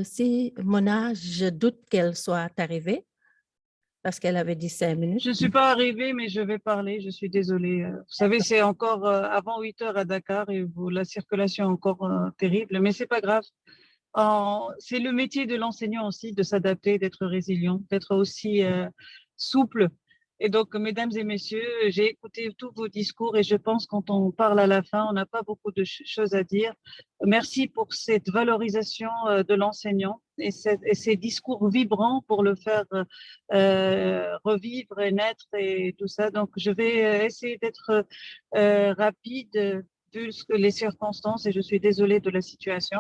Si Mona, je doute qu'elle soit arrivée, parce qu'elle avait dit 5 minutes. Je ne suis pas arrivée, mais je vais parler, je suis désolée. Vous savez, c'est encore avant 8 heures à Dakar et la circulation est encore terrible, mais ce n'est pas grave. C'est le métier de l'enseignant aussi, de s'adapter, d'être résilient, d'être aussi souple. Et donc, mesdames et messieurs, j'ai écouté tous vos discours et je pense quand on parle à la fin, on n'a pas beaucoup de choses à dire. Merci pour cette valorisation de l'enseignant et ces discours vibrants pour le faire revivre et naître et tout ça. Donc, je vais essayer d'être rapide vu les circonstances et je suis désolée de la situation.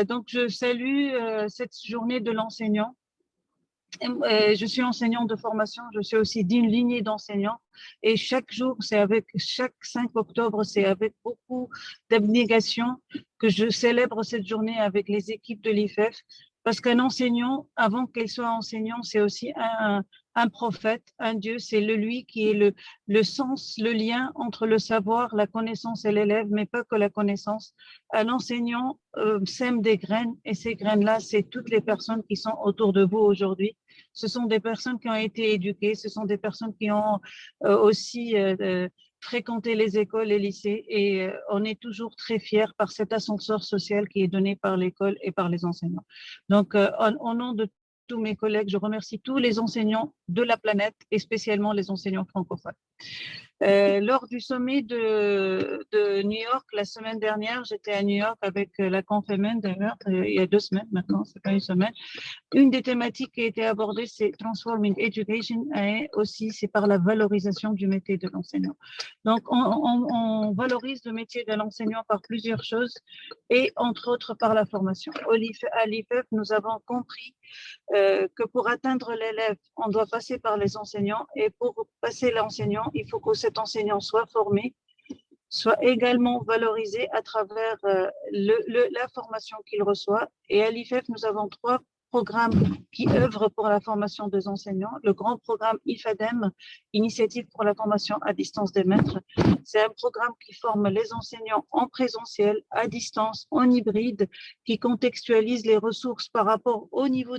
Donc, je salue cette journée de l'enseignant. Je suis enseignante de formation, je suis aussi d'une lignée d'enseignants et chaque jour, chaque 5 octobre, c'est avec beaucoup d'abnégation que je célèbre cette journée avec les équipes de l'IFEF parce qu'un enseignant, avant qu'il soit enseignant, c'est aussi un prophète, un Dieu, c'est lui qui est le sens, le lien entre le savoir, la connaissance et l'élève, mais pas que la connaissance. Un enseignant sème des graines et ces graines-là, c'est toutes les personnes qui sont autour de vous aujourd'hui. Ce sont des personnes qui ont été éduquées, ce sont des personnes qui ont aussi fréquenté les écoles et lycées et on est toujours très fiers par cet ascenseur social qui est donné par l'école et par les enseignants. Donc, au nom de tous mes collègues, je remercie tous les enseignants de la planète et spécialement les enseignants francophones. Lors du sommet de New York, la semaine dernière, j'étais à New York avec la Confémen d'ailleurs, il y a 2 semaines maintenant, c'est pas une semaine. Une des thématiques qui a été abordée, c'est Transforming Education et aussi c'est par la valorisation du métier de l'enseignant. Donc, on valorise le métier de l'enseignant par plusieurs choses et entre autres par la formation. À l'IFEF, nous avons compris que pour atteindre l'élève, on doit passer par les enseignants et pour passer l'enseignant, il faut que cet enseignant soit formé, soit également valorisé à travers la formation qu'il reçoit. Et à l'IFEF, nous avons 3 programmes qui œuvrent pour la formation des enseignants. Le grand programme IFADEM, Initiative pour la formation à distance des maîtres, c'est un programme qui forme les enseignants en présentiel, à distance, en hybride, qui contextualise les ressources par rapport au niveau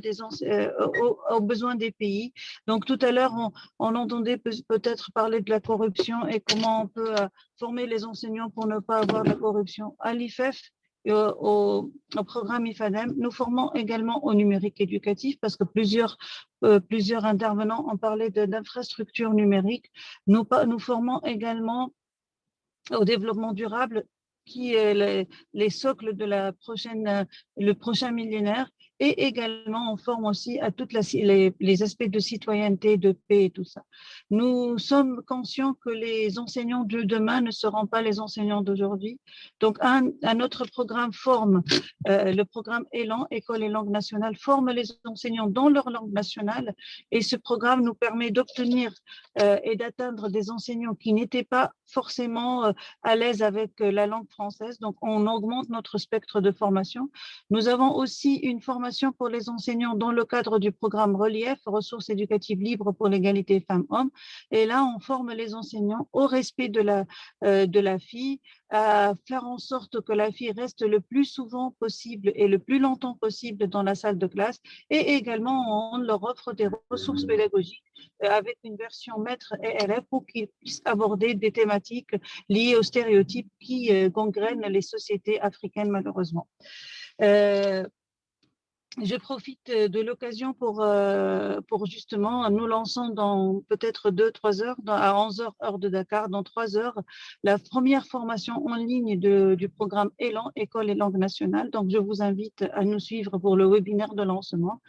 aux besoins des pays. Donc tout à l'heure, on entendait peut-être parler de la corruption et comment on peut former les enseignants pour ne pas avoir de la corruption. À l'IFEF, au programme IFADEM, nous formons également au numérique éducatif parce que plusieurs intervenants ont parlé d'infrastructures numériques. Nous formons également au développement durable qui est les socles de le prochain millénaire. Et également, on forme aussi à toutes les aspects de citoyenneté, de paix et tout ça. Nous sommes conscients que les enseignants de demain ne seront pas les enseignants d'aujourd'hui. Donc, un autre programme forme, le programme Élan, École et langue nationale, forme les enseignants dans leur langue nationale. Et ce programme nous permet d'obtenir et d'atteindre des enseignants qui n'étaient pas forcément à l'aise avec la langue française. Donc, on augmente notre spectre de formation. Nous avons aussi une formation pour les enseignants dans le cadre du programme Relief, ressources éducatives libres pour l'égalité femmes-hommes. Et là, on forme les enseignants au respect de la fille, à faire en sorte que la fille reste le plus souvent possible et le plus longtemps possible dans la salle de classe. Et également, on leur offre des ressources pédagogiques avec une version maître et élève pour qu'ils puissent aborder des thématiques liées aux stéréotypes qui gangrènent les sociétés africaines, malheureusement. Je profite de l'occasion pour justement, nous lançons dans peut-être 2-3 heures, à 11 heures, heure de Dakar, dans 3 heures, la première formation en ligne du programme Élan, École et langue nationale. Donc, je vous invite à nous suivre pour le webinaire de lancement.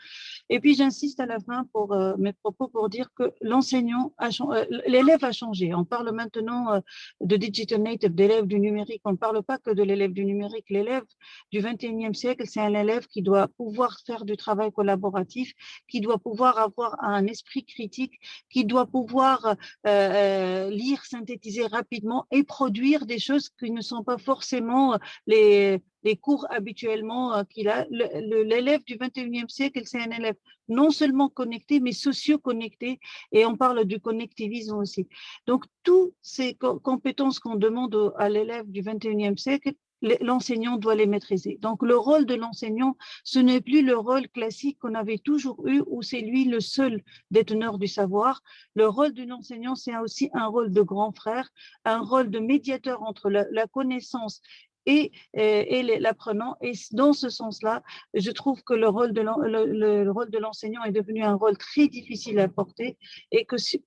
Et puis, j'insiste à la fin pour mes propos pour dire que l'élève a changé. On parle maintenant de digital native, d'élève du numérique. On ne parle pas que de l'élève du numérique. L'élève du 21e siècle, c'est un élève qui doit pouvoir faire du travail collaboratif, qui doit pouvoir avoir un esprit critique, qui doit pouvoir lire, synthétiser rapidement et produire des choses qui ne sont pas forcément les cours habituellement qu'il a. L'élève du 21e siècle, c'est un élève non seulement connecté, mais socio-connecté, et on parle du connectivisme aussi. Donc, toutes ces compétences qu'on demande à l'élève du 21e siècle, l'enseignant doit les maîtriser. Donc, le rôle de l'enseignant, ce n'est plus le rôle classique qu'on avait toujours eu, où c'est lui le seul déteneur du savoir. Le rôle de l'enseignant, c'est aussi un rôle de grand frère, un rôle de médiateur entre la connaissance et l'apprenant. Et dans ce sens-là, je trouve que le rôle de l'enseignant est devenu un rôle très difficile à porter, et que c'est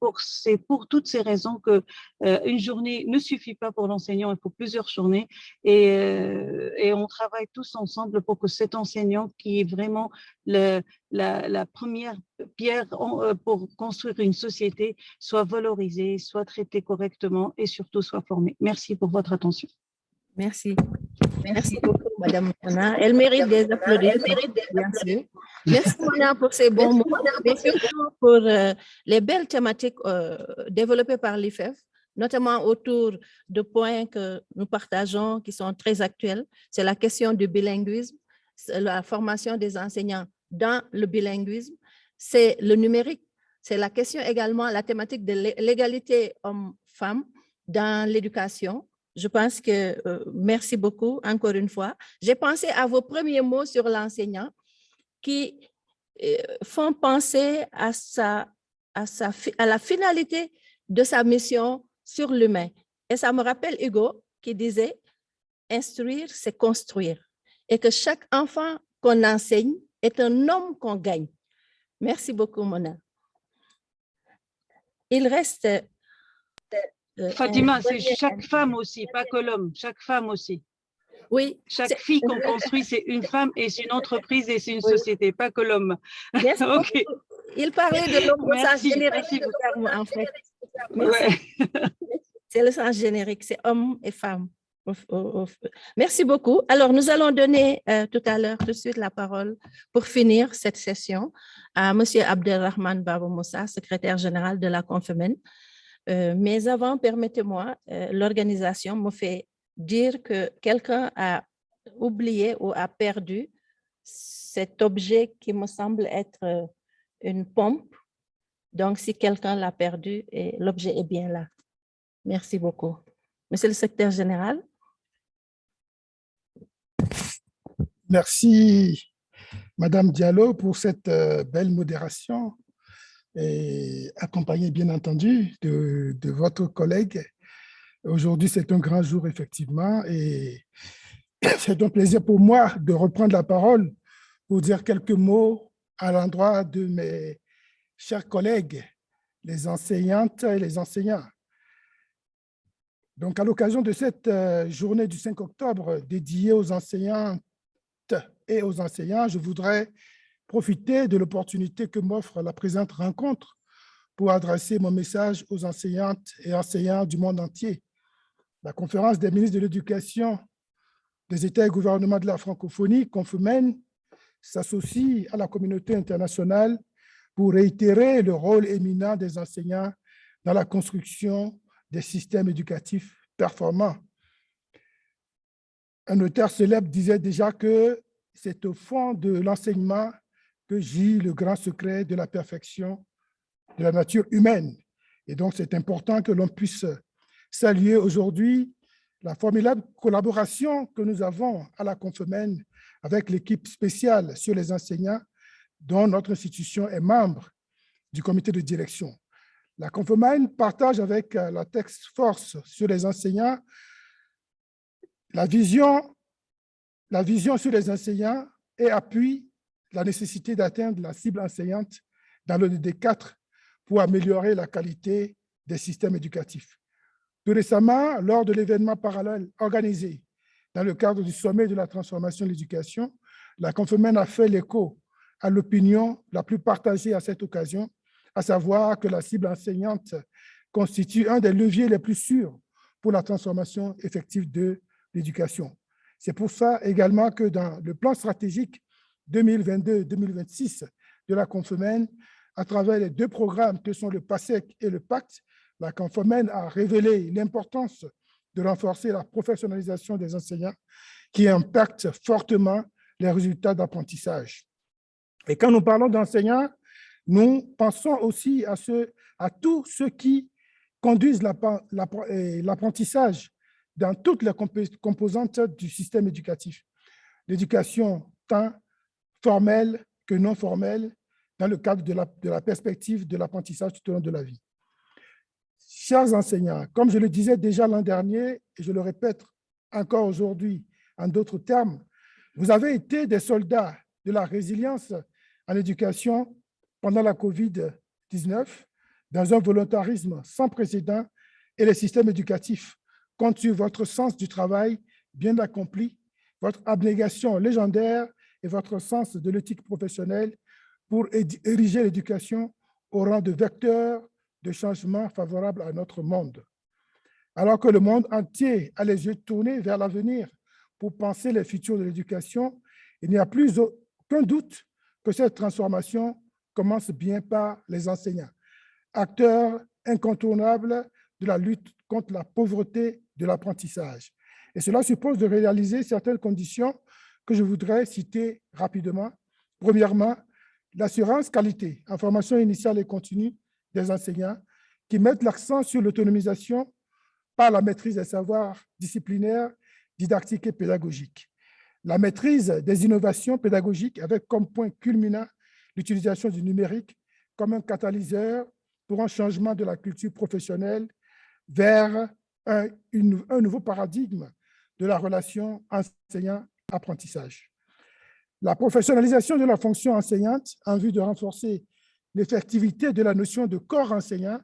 pour toutes ces raisons que une journée ne suffit pas pour l'enseignant, il faut plusieurs journées, et on travaille tous ensemble pour que cet enseignant, qui est vraiment la première pierre pour construire une société, soit valorisé, soit traité correctement et surtout soit formé. Merci pour votre attention. Merci. Merci beaucoup, Madame Mona. Elle mérite des applaudissements, bien sûr. Merci, Mona, pour ces bons mots, mais surtout pour les belles thématiques développées par l'IFEF, notamment autour de points que nous partageons qui sont très actuels. C'est la question du bilinguisme, la formation des enseignants dans le bilinguisme, c'est le numérique, c'est la question également, la thématique de l'égalité homme-femme dans l'éducation. Je pense que, merci beaucoup, encore une fois. J'ai pensé à vos premiers mots sur l'enseignant qui font penser à la finalité de sa mission sur l'humain. Et ça me rappelle Hugo qui disait « Instruire, c'est construire » et que chaque enfant qu'on enseigne est un homme qu'on gagne. Merci beaucoup, Mona. Il reste... Fatima, c'est chaque femme aussi, pas que l'homme, chaque femme aussi. Oui. Chaque fille qu'on construit, c'est une femme et c'est une entreprise et c'est une société, pas que l'homme. Okay. Il parlait de l'homme au sens générique du terme, en fait. C'est le sens générique, c'est homme et femme. Merci beaucoup. Alors, nous allons donner tout à l'heure, tout de suite, la parole pour finir cette session à M. Abdelrahman Babou Moussa, secrétaire général de la Confémen. Mais avant, permettez-moi, l'organisation me fait dire que quelqu'un a oublié ou a perdu cet objet qui me semble être une pompe. Donc, si quelqu'un l'a perdu, l'objet est bien là. Merci beaucoup. Monsieur le secrétaire général. Merci, Madame Diallo, pour cette belle modération, et accompagnée, bien entendu, de votre collègue. Aujourd'hui, c'est un grand jour, effectivement, et c'est un plaisir pour moi de reprendre la parole pour dire quelques mots à l'endroit de mes chers collègues, les enseignantes et les enseignants. Donc, à l'occasion de cette journée du 5 octobre dédiée aux enseignantes et aux enseignants, je voudrais profiter de l'opportunité que m'offre la présente rencontre pour adresser mon message aux enseignantes et enseignants du monde entier. La conférence des ministres de l'Éducation des États et gouvernements de la francophonie, Confemène, s'associe à la communauté internationale pour réitérer le rôle éminent des enseignants dans la construction des systèmes éducatifs performants. Un auteur célèbre disait déjà que c'est au fond de l'enseignement que gît le grand secret de la perfection de la nature humaine. Et donc, c'est important que l'on puisse saluer aujourd'hui la formidable collaboration que nous avons à la Confemène avec l'équipe spéciale sur les enseignants dont notre institution est membre du comité de direction. La Confemène partage avec la Task Force sur les enseignants la vision sur les enseignants et appuie la nécessité d'atteindre la cible enseignante dans l'ODD 4 pour améliorer la qualité des systèmes éducatifs. Tout récemment, lors de l'événement parallèle organisé dans le cadre du sommet de la transformation de l'éducation, la Confemène a fait l'écho à l'opinion la plus partagée à cette occasion, à savoir que la cible enseignante constitue un des leviers les plus sûrs pour la transformation effective de l'éducation. C'est pour ça également que dans le plan stratégique 2022-2026 de la Confemène, à travers les deux programmes que sont le PASEC et le PACT, la Confemène a révélé l'importance de renforcer la professionnalisation des enseignants qui impacte fortement les résultats d'apprentissage. Et quand nous parlons d'enseignants, nous pensons aussi à tous ceux qui conduisent l'apprentissage dans toutes les composantes du système éducatif. L'éducation tant formelle que non formelle dans le cadre de la perspective de l'apprentissage tout au long de la vie. Chers enseignants, comme je le disais déjà l'an dernier, et je le répète encore aujourd'hui en d'autres termes, vous avez été des soldats de la résilience en éducation pendant la COVID-19, dans un volontarisme sans précédent, et les systèmes éducatifs comptent sur votre sens du travail bien accompli, votre abnégation légendaire et votre sens de l'éthique professionnelle pour ériger l'éducation au rang de vecteur de changement favorable à notre monde. Alors que le monde entier a les yeux tournés vers l'avenir pour penser les futurs de l'éducation, il n'y a plus aucun doute que cette transformation commence bien par les enseignants, acteurs incontournables de la lutte contre la pauvreté de l'apprentissage. Et cela suppose de réaliser certaines conditions que je voudrais citer rapidement. Premièrement, l'assurance qualité en formation initiale et continue des enseignants qui mettent l'accent sur l'autonomisation par la maîtrise des savoirs disciplinaires, didactiques et pédagogiques. La maîtrise des innovations pédagogiques avec comme point culminant l'utilisation du numérique comme un catalyseur pour un changement de la culture professionnelle vers un nouveau paradigme de la relation enseignant-apprentissage. La professionnalisation de la fonction enseignante en vue de renforcer l'effectivité de la notion de corps enseignant,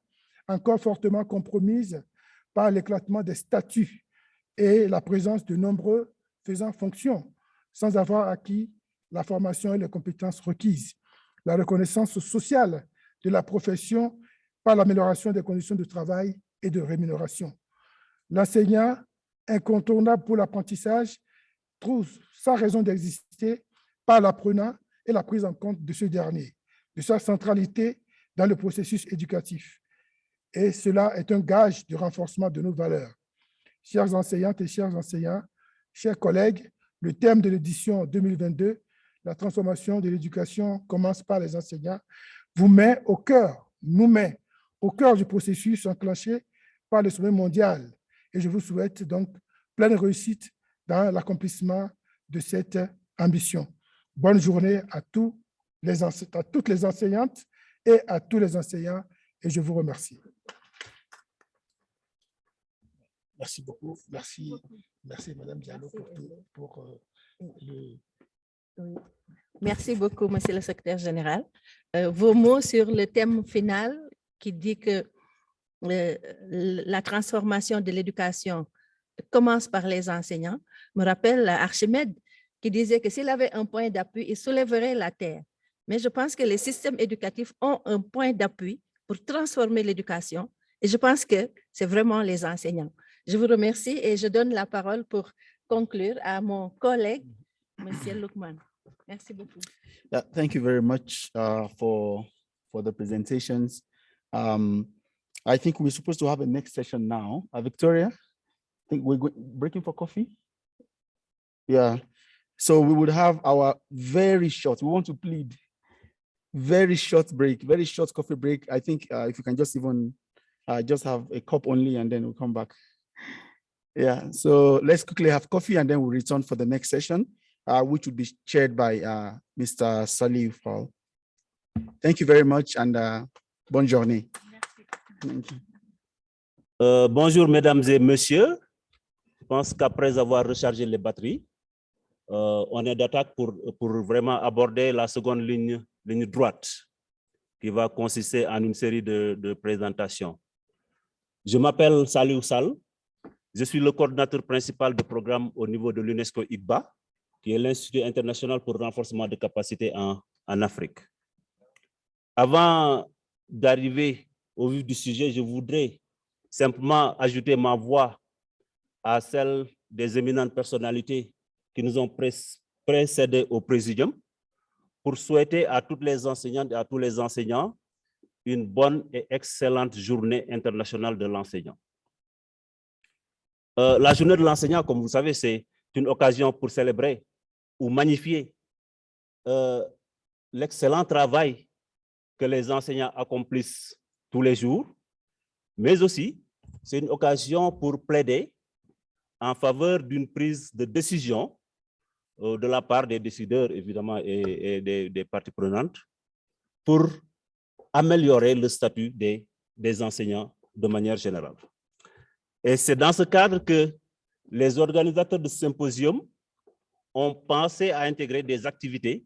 encore fortement compromise par l'éclatement des statuts et la présence de nombreux faisant fonction sans avoir acquis la formation et les compétences requises. La reconnaissance sociale de la profession par l'amélioration des conditions de travail et de rémunération. L'enseignant, incontournable pour l'apprentissage, trouve sa raison d'exister par l'apprenant et la prise en compte de ce dernier, de sa centralité dans le processus éducatif. Et cela est un gage de renforcement de nos valeurs. Chères enseignantes et chers enseignants, chers collègues, le thème de l'édition 2022, la transformation de l'éducation commence par les enseignants, vous met au cœur, nous met au cœur du processus enclenché par le sommet mondial. Et je vous souhaite donc pleine réussite dans l'accomplissement de cette ambition. Bonne journée à toutes les enseignantes et à tous les enseignants, et je vous remercie. Merci beaucoup. Merci Madame Diallo pour le... Oui. Merci beaucoup, Monsieur le Secrétaire général. Vos mots sur le thème final qui dit que la transformation de l'éducation commence par les enseignants. Je me rappelle Archimède qui disait que s'il avait un point d'appui, il soulèverait la terre. Mais je pense que les systèmes éducatifs ont un point d'appui pour transformer l'éducation. Et je pense que c'est vraiment les enseignants. Je vous remercie et je donne la parole pour conclure à mon collègue, Monsieur Lukman. Merci beaucoup. Thank you very much for the presentations. I think we're supposed to have a next session now. Victoria, I think we're breaking for coffee. Yeah. So we would have our very short, we want to plead, very short break, very short coffee break. I think if you can just even just have a cup only and then we'll come back. Yeah, so let's quickly have coffee and then we'll return for the next session, which will be chaired by Mr. Salih Paul. Thank you very much and bonne journée. Thank you. Bonjour, mesdames et messieurs. Je pense qu'après avoir rechargé les batteries, on est d'attaque pour vraiment aborder la seconde ligne droite qui va consister en une série de présentations. Je m'appelle Salih Sall. Je suis le coordinateur principal de programme au niveau de l'UNESCO ICBA, qui est l'Institut international pour le renforcement de capacités en Afrique. Avant d'arriver au vif du sujet, je voudrais simplement ajouter ma voix à celle des éminentes personnalités qui nous ont précédés au Présidium pour souhaiter à toutes les enseignantes et à tous les enseignants une bonne et excellente journée internationale de l'enseignant. La journée de l'enseignant, comme vous savez, c'est une occasion pour célébrer ou magnifier l'excellent travail que les enseignants accomplissent tous les jours, mais aussi c'est une occasion pour plaider en faveur d'une prise de décision de la part des décideurs, évidemment, et des parties prenantes, pour améliorer le statut des enseignants de manière générale. Et c'est dans ce cadre que les organisateurs de Symposium ont pensé à intégrer des activités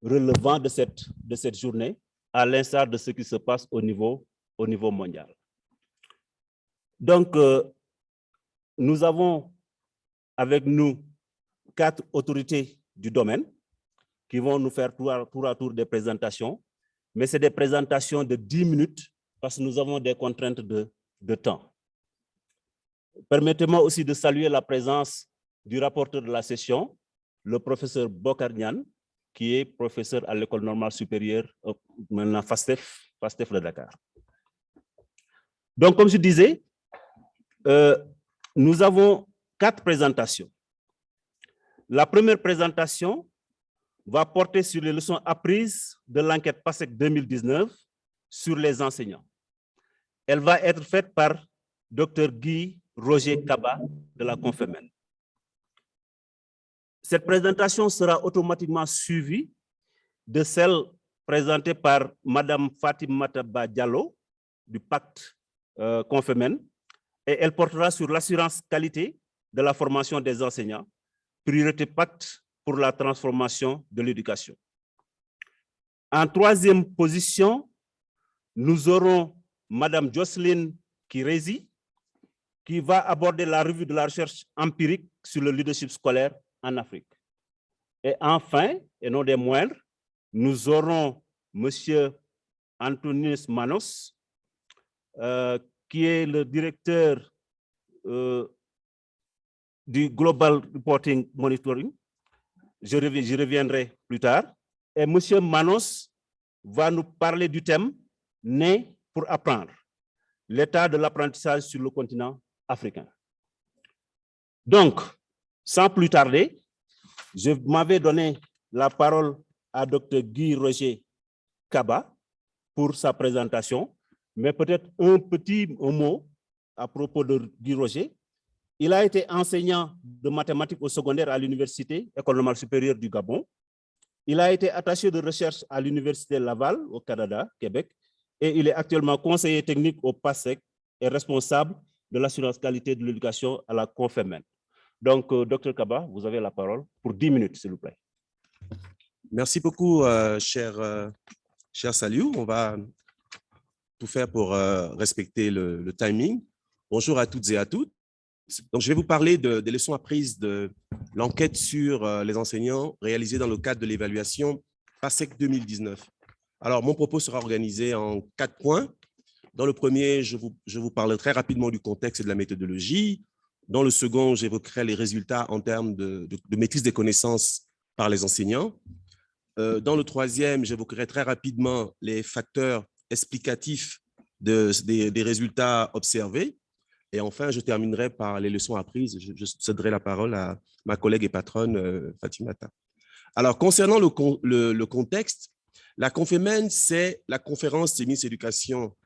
relevant de cette journée, à l'instar de ce qui se passe au niveau mondial. Donc, nous avons avec nous 4 autorités du domaine qui vont nous faire tour à tour des présentations, mais c'est des présentations de 10 minutes parce que nous avons des contraintes de temps. Permettez-moi aussi de saluer la présence du rapporteur de la session, le professeur Bokar Niane, qui est professeur à l'École normale supérieure, maintenant FASTEF de Dakar. Donc, comme je disais, nous avons 4 présentations. La première présentation va porter sur les leçons apprises de l'enquête PASEC 2019 sur les enseignants. Elle va être faite par Dr Guy Roger Kaba de la Confemen. Cette présentation sera automatiquement suivie de celle présentée par Madame Fatimata Diallo du pacte Confemen et elle portera sur l'assurance qualité de la formation des enseignants, priorité pacte pour la transformation de l'éducation. En troisième position, nous aurons Madame Jocelyne Kirezi qui va aborder la revue de la recherche empirique sur le leadership scolaire en Afrique. Et enfin, et non des moindres, nous aurons Monsieur Antonius Manos, qui est le directeur du Global Reporting Monitoring. J'y reviendrai plus tard. Et Monsieur Manos va nous parler du thème « Né pour apprendre », l'état de l'apprentissage sur le continent africain. Donc, sans plus tarder, je m'avais donné la parole à Dr Guy Roger Kaba pour sa présentation, mais peut-être un mot à propos de Guy Roger. Il a été enseignant de mathématiques au secondaire à l'Université École normale supérieure du Gabon. Il a été attaché de recherche à l'Université Laval au Canada, Québec, et il est actuellement conseiller technique au PASEC et responsable de l'assurance qualité de l'éducation à la Confemen. Donc, Dr Kaba, vous avez la parole pour 10 minutes, s'il vous plaît. Merci beaucoup, cher Saliou. On va tout faire pour respecter le timing. Bonjour à toutes et à tous. Donc, je vais vous parler des leçons apprises de l'enquête sur les enseignants réalisée dans le cadre de l'évaluation PASEC 2019. Alors, mon propos sera organisé en 4 points. Dans le premier, je vous parlerai très rapidement du contexte et de la méthodologie. Dans le second, j'évoquerai les résultats en termes de maîtrise des connaissances par les enseignants. Dans le troisième, j'évoquerai très rapidement les facteurs explicatifs des résultats observés. Et enfin, je terminerai par les leçons apprises. Je céderai la parole à ma collègue et patronne, Fatimata. Alors, concernant le contexte, la Confémen, c'est la conférence des ministres d'éducation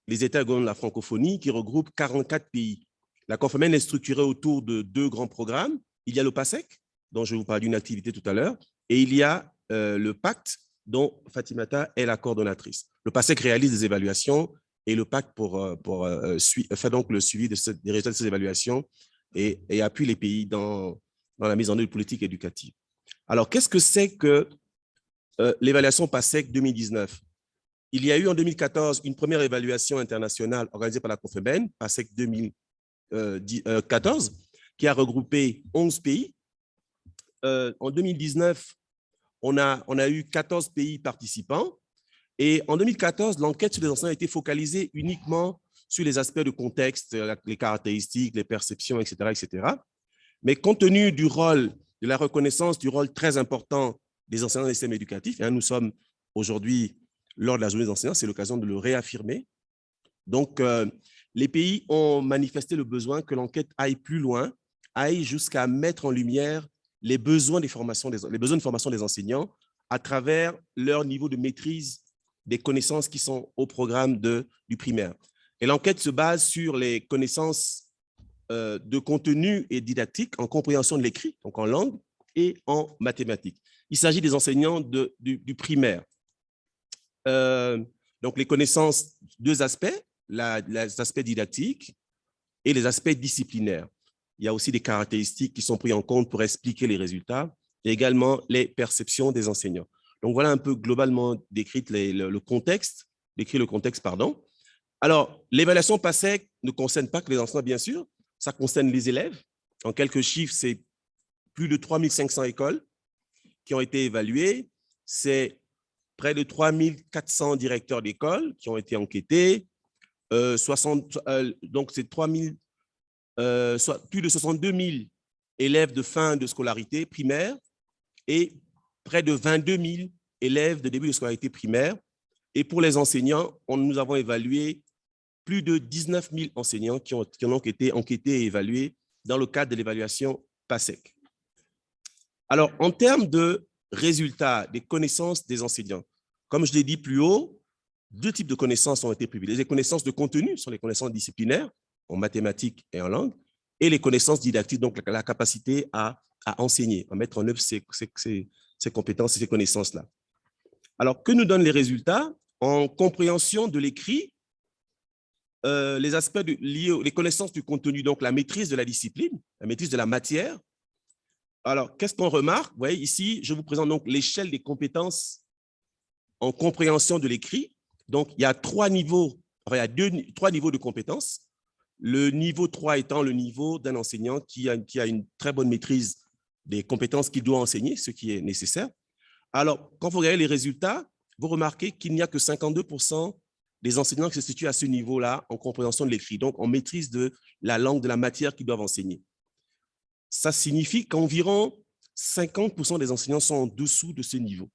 des États de la francophonie qui regroupe 44 pays. La Confémen est structurée autour de 2 grands programmes. Il y a le PASEC, dont je vous parle d'une activité tout à l'heure, et il y a le pacte, dont Fatimata est la coordonnatrice. Le PASEC réalise des évaluations et le pacte fait donc le suivi des résultats de ces évaluations et appuie les pays dans la mise en œuvre de politiques éducatives. Alors, qu'est-ce que c'est que l'évaluation PASEC 2019? Il y a eu en 2014 une première évaluation internationale organisée par la Confémen, PASEC 2014, qui a regroupé 11 pays. En 2019, on a eu 14 pays participants. Et en 2014, l'enquête sur les enseignants a été focalisée uniquement sur les aspects de contexte, les caractéristiques, les perceptions, etc., etc. Mais compte tenu du rôle, de la reconnaissance du rôle très important des enseignants dans les systèmes éducatifs, nous sommes aujourd'hui lors de la journée des enseignants, c'est l'occasion de le réaffirmer. Donc, les pays ont manifesté le besoin que l'enquête aille plus loin, aille jusqu'à mettre en lumière les besoins de formation des enseignants à travers leur niveau de maîtrise des connaissances qui sont au programme du primaire. Et l'enquête se base sur les connaissances de contenu et didactique en compréhension de l'écrit, donc en langue et en mathématiques. Il s'agit des enseignants du primaire. Donc, les connaissances, 2 aspects, les aspects didactiques et les aspects disciplinaires. Il y a aussi des caractéristiques qui sont prises en compte pour expliquer les résultats et également les perceptions des enseignants. Donc, voilà un peu globalement décrit le contexte. Alors, l'évaluation PASEC ne concerne pas que les enseignants, bien sûr, ça concerne les élèves. En quelques chiffres, c'est plus de 3500 écoles qui ont été évaluées. C'est près de 3400 directeurs d'école qui ont été enquêtés. Donc, c'est plus de 62 000 élèves de fin de scolarité primaire et près de 22 000 élèves de début de scolarité primaire. Et pour les enseignants, nous avons évalué plus de 19 000 enseignants qui ont été enquêtés et évalués dans le cadre de l'évaluation PASEC. Alors, en termes de résultats, des connaissances des enseignants, comme je l'ai dit plus haut, 2 types de connaissances ont été privilégiées. Les connaissances de contenu sont les connaissances disciplinaires en mathématiques et en langue, et les connaissances didactiques, donc la capacité à enseigner, à mettre en œuvre ces compétences et ces connaissances-là. Alors, que nous donnent les résultats? En compréhension de l'écrit, les aspects liés aux connaissances du contenu, donc la maîtrise de la discipline, la maîtrise de la matière. Alors, qu'est-ce qu'on remarque? Vous voyez, ici, je vous présente donc l'échelle des compétences en compréhension de l'écrit. Donc, il y a 3 niveaux, enfin, il y a 3 niveaux de compétences. Le niveau 3 étant le niveau d'un enseignant qui a une très bonne maîtrise des compétences qu'il doit enseigner, ce qui est nécessaire. Alors, quand vous regardez les résultats, vous remarquez qu'il n'y a que 52% des enseignants qui se situent à ce niveau-là en compréhension de l'écrit, donc en maîtrise de la langue, de la matière qu'ils doivent enseigner. Ça signifie qu'environ 50% des enseignants sont en dessous de ce niveau.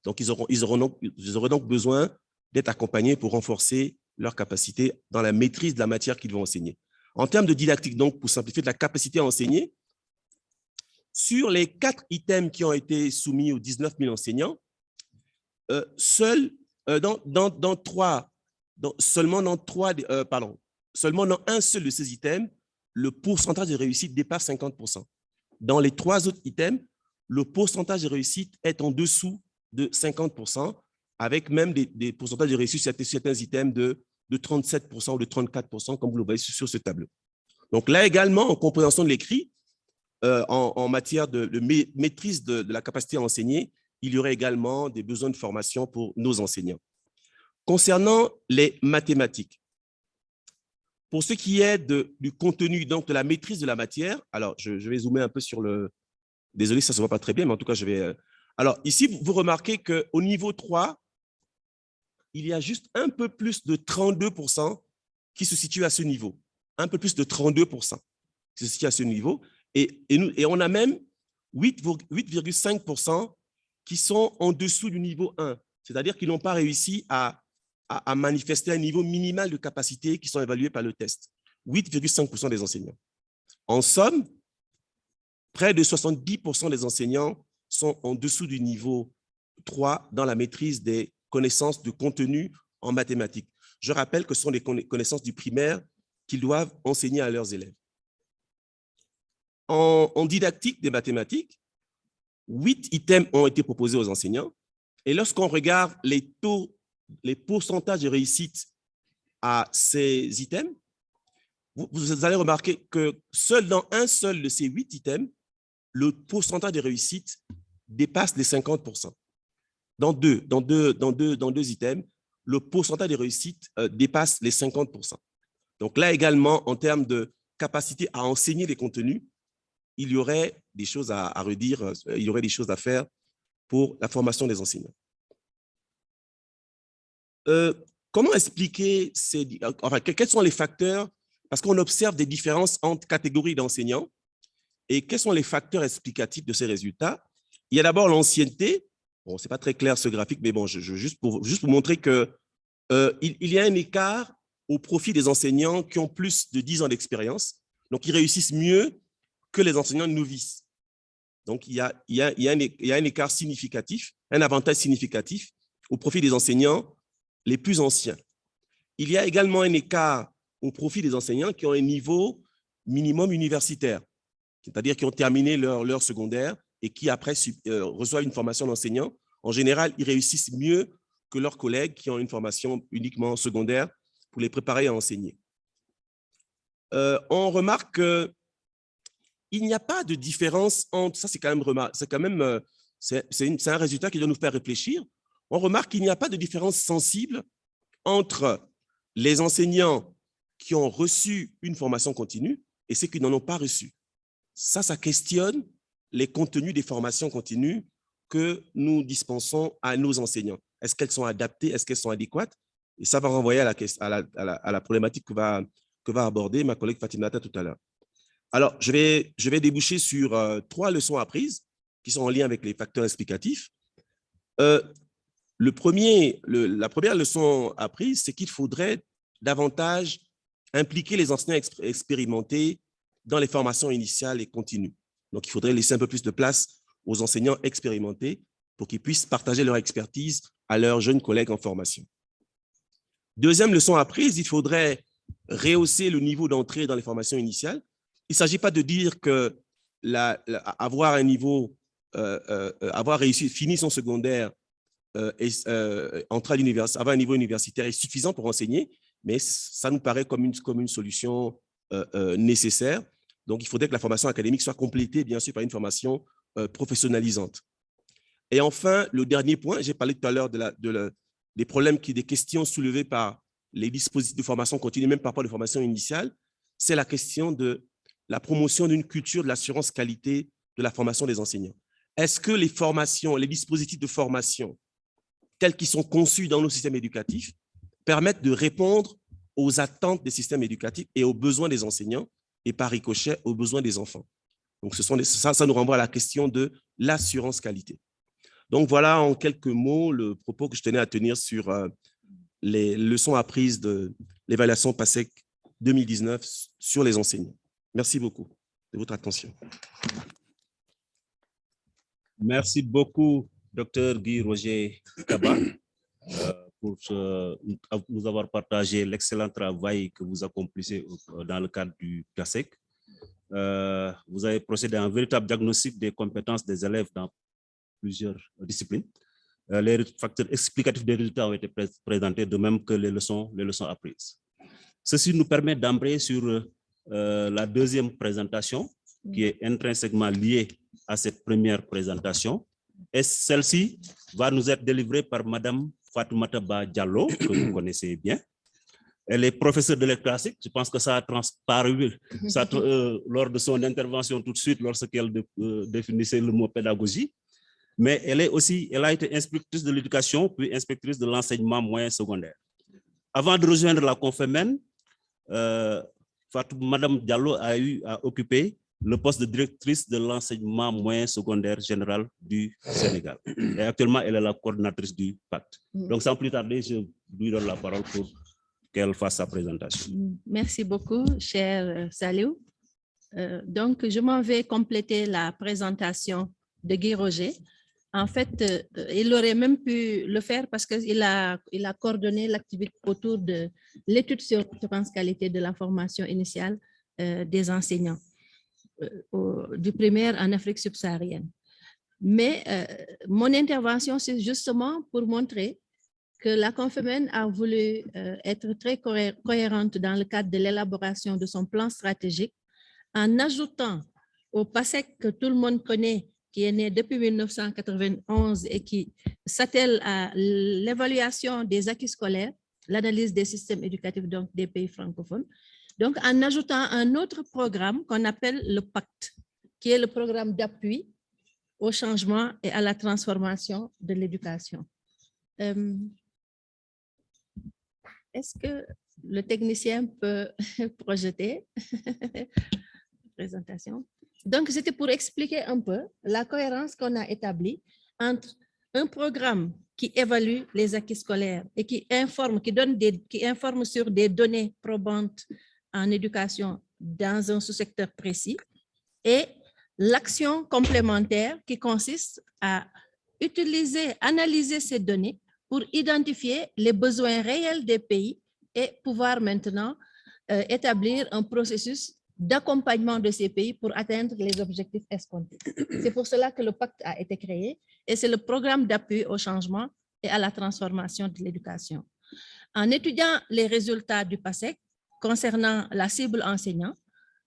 Donc, ils auraient donc besoin d'être accompagnés pour renforcer leur capacité dans la maîtrise de la matière qu'ils vont enseigner. En termes de didactique, donc, pour simplifier, de la capacité à enseigner, sur les 4 items qui ont été soumis aux 19 000 enseignants, seulement dans un seul de ces items, le pourcentage de réussite dépasse 50%. Dans les 3 autres items, le pourcentage de réussite est en dessous de 50%, avec même des pourcentages de réussite sur certains items de 37% ou de 34%, comme vous le voyez sur ce tableau. Donc là également, en compréhension de l'écrit, en matière de maîtrise de la capacité à enseigner, il y aurait également des besoins de formation pour nos enseignants. Concernant les mathématiques, pour ce qui est du contenu, donc de la maîtrise de la matière, alors je vais zoomer un peu sur le... Désolé, ça ne se voit pas très bien, mais en tout cas, je vais... Alors ici, vous remarquez qu'au niveau 3, il y a juste un peu plus de 32% qui se situe à ce niveau. Un peu plus de 32% qui se situe à ce niveau. Et on a même 8,5% qui sont en dessous du niveau 1. C'est-à-dire qu'ils n'ont pas réussi à manifester un niveau minimal de capacité qui sont évalués par le test. 8,5% des enseignants. En somme, près de 70% des enseignants sont en dessous du niveau 3 dans la maîtrise des connaissances de contenu en mathématiques. Je rappelle que ce sont les connaissances du primaire qu'ils doivent enseigner à leurs élèves. En didactique des mathématiques, 8 items ont été proposés aux enseignants. Et lorsqu'on regarde les pourcentages de réussite à ces items, vous allez remarquer que dans un seul de ces 8 items, le pourcentage de réussite dépasse les 50%. Dans deux items, le pourcentage de réussite dépasse les 50%. Donc là également, en termes de capacité à enseigner les contenus, il y aurait des choses à redire, il y aurait des choses à faire pour la formation des enseignants. Comment expliquer quels sont les facteurs, parce qu'on observe des différences entre catégories d'enseignants, et quels sont les facteurs explicatifs de ces résultats? Il y a d'abord l'ancienneté. Bon, ce n'est pas très clair ce graphique, mais bon, juste pour montrer qu'il y a un écart au profit des enseignants qui ont plus de 10 ans d'expérience, donc ils réussissent mieux que les enseignants novices. Donc, il y a un écart significatif, un avantage significatif au profit des enseignants les plus anciens. Il y a également un écart au profit des enseignants qui ont un niveau minimum universitaire, c'est-à-dire qui ont terminé leur secondaire et qui après reçoivent une formation d'enseignant. En général, ils réussissent mieux que leurs collègues qui ont une formation uniquement secondaire pour les préparer à enseigner. On remarque qu'il n'y a pas de différence entre, ça c'est un résultat qui doit nous faire réfléchir. On remarque qu'il n'y a pas de différence sensible entre les enseignants qui ont reçu une formation continue et ceux qui n'en ont pas reçu. Ça questionne les contenus des formations continues que nous dispensons à nos enseignants. Est-ce qu'elles sont adaptées? Est-ce qu'elles sont adéquates? Et ça va renvoyer à la problématique que va aborder ma collègue Fatimata tout à l'heure. Alors, je vais déboucher sur 3 leçons apprises qui sont en lien avec les facteurs explicatifs. La première leçon apprise, c'est qu'il faudrait davantage impliquer les enseignants expérimentés dans les formations initiales et continues. Donc, il faudrait laisser un peu plus de place aux enseignants expérimentés pour qu'ils puissent partager leur expertise à leurs jeunes collègues en formation. Deuxième leçon apprise, il faudrait rehausser le niveau d'entrée dans les formations initiales. Il ne s'agit pas de dire que avoir fini son secondaire, entrer à l'université, avoir un niveau universitaire est suffisant pour enseigner, mais ça nous paraît comme une solution nécessaire. Donc, il faudrait que la formation académique soit complétée, bien sûr, par une formation professionnalisante. Et enfin, le dernier point, j'ai parlé tout à l'heure des problèmes, des questions soulevées par les dispositifs de formation continue, même par rapport à la formation initiale, c'est la question de la promotion d'une culture de l'assurance qualité de la formation des enseignants. Est-ce que les dispositifs de formation tels qu'ils sont conçus dans nos systèmes éducatifs permettent de répondre aux attentes des systèmes éducatifs et aux besoins des enseignants et par ricochet aux besoins des enfants? Donc, ça nous renvoie à la question de l'assurance qualité. Donc, voilà en quelques mots le propos que je tenais à tenir sur les leçons apprises de l'évaluation PASSEC 2019 sur les enseignants. Merci beaucoup de votre attention. Merci beaucoup, Dr Guy Roger Kaba, pour nous avoir partagé l'excellent travail que vous accomplissez dans le cadre du PASSEC. Vous avez procédé à un véritable diagnostic des compétences des élèves dans plusieurs disciplines. Les facteurs explicatifs des résultats ont été présentés, de même que les leçons apprises. Ceci nous permet d'embrayer sur la deuxième présentation, qui est intrinsèquement liée à cette première présentation. Et celle-ci va nous être délivrée par Madame Fatoumata Ba Diallo, que vous connaissez bien. Elle est professeure de lettres classiques. Je pense que ça a transparu lors de son intervention tout de suite, lorsqu'elle définissait le mot pédagogie. Mais elle a été inspectrice de l'éducation, puis inspectrice de l'enseignement moyen secondaire. Avant de rejoindre la Confémen, Madame Diallo a occupé le poste de directrice de l'enseignement moyen secondaire général du Sénégal. Et actuellement, elle est la coordinatrice du pacte. Donc, sans plus tarder, je lui donne la parole pour qu'elle fasse sa présentation. Merci beaucoup, cher Saliou. Donc, je m'en vais compléter la présentation de Guy Roger. En fait, il aurait même pu le faire parce qu'il a coordonné l'activité autour de l'étude sur l'assurance qualité de la formation initiale des enseignants du primaire en Afrique subsaharienne. Mais mon intervention, c'est justement pour montrer que la Confémen a voulu être très cohérente dans le cadre de l'élaboration de son plan stratégique en ajoutant au PASEC que tout le monde connaît, qui est né depuis 1991 et qui s'attelle à l'évaluation des acquis scolaires, l'analyse des systèmes éducatifs donc, des pays francophones. Donc, en ajoutant un autre programme qu'on appelle le pacte, qui est le programme d'appui au changement et à la transformation de l'éducation. Est-ce que le technicien peut projeter la présentation? Donc, c'était pour expliquer un peu la cohérence qu'on a établie entre un programme qui évalue les acquis scolaires et qui informe, qui informe sur des données probantes en éducation dans un sous-secteur précis, et l'action complémentaire qui consiste à analyser ces données pour identifier les besoins réels des pays et pouvoir maintenant établir un processus d'accompagnement de ces pays pour atteindre les objectifs escomptés. C'est pour cela que le pacte a été créé et c'est le programme d'appui au changement et à la transformation de l'éducation. En étudiant les résultats du PASEC concernant la cible enseignant,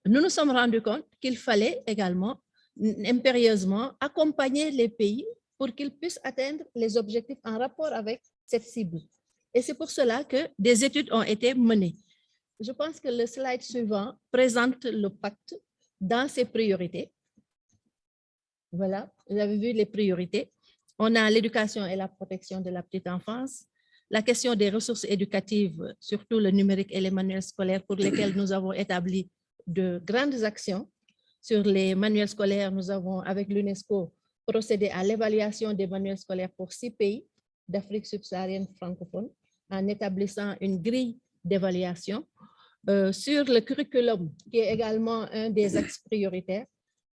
nous nous sommes rendus compte qu'il fallait également impérieusement accompagner les pays pour qu'ils puissent atteindre les objectifs en rapport avec cette cible. Et c'est pour cela que des études ont été menées. Je pense que le slide suivant présente le pacte dans ses priorités. Voilà, vous avez vu les priorités. On a l'éducation et la protection de la petite enfance, la question des ressources éducatives, surtout le numérique et les manuels scolaires pour lesquels nous avons établi de grandes actions. Sur les manuels scolaires, nous avons, avec l'UNESCO, procédé à l'évaluation des manuels scolaires pour 6 pays d'Afrique subsaharienne francophone en établissant une grille d'évaluation. Sur le curriculum, qui est également un des axes prioritaires,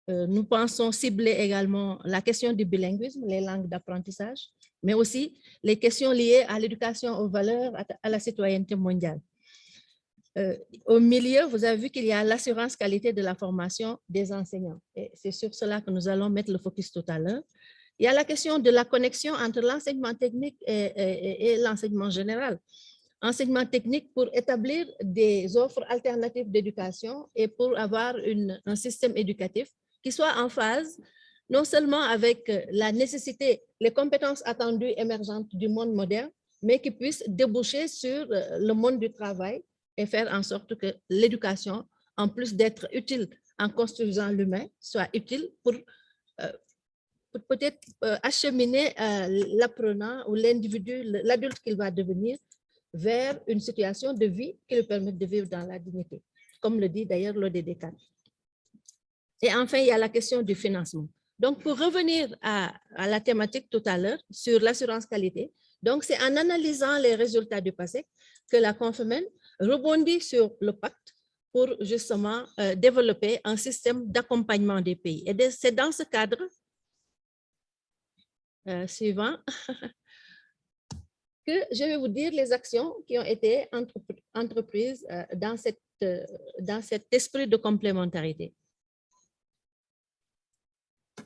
nous pensons cibler également la question du bilinguisme, les langues d'apprentissage, mais aussi les questions liées à l'éducation aux valeurs, à la citoyenneté mondiale. Au milieu, vous avez vu qu'il y a l'assurance qualité de la formation des enseignants. Et c'est sur cela que nous allons mettre le focus tout à l'heure. Il y a la question de la connexion entre l'enseignement technique et l'enseignement général. Enseignement technique pour établir des offres alternatives d'éducation et pour avoir un système éducatif qui soit en phase non seulement avec la nécessité, les compétences attendues émergentes du monde moderne, mais qui puisse déboucher sur le monde du travail et faire en sorte que l'éducation, en plus d'être utile en construisant l'humain, soit utile pour peut-être acheminer l'apprenant ou l'individu, l'adulte qu'il va devenir, vers une situation de vie qui lui permette de vivre dans la dignité, comme le dit d'ailleurs l'ODD 4. Et enfin, il y a la question du financement. Donc, pour revenir à la thématique tout à l'heure sur l'assurance qualité, donc c'est en analysant les résultats du PASEC que la Confémen rebondit sur le pacte pour justement développer un système d'accompagnement des pays. Et c'est dans ce cadre suivant que je vais vous dire les actions qui ont été entreprises dans cet esprit de complémentarité.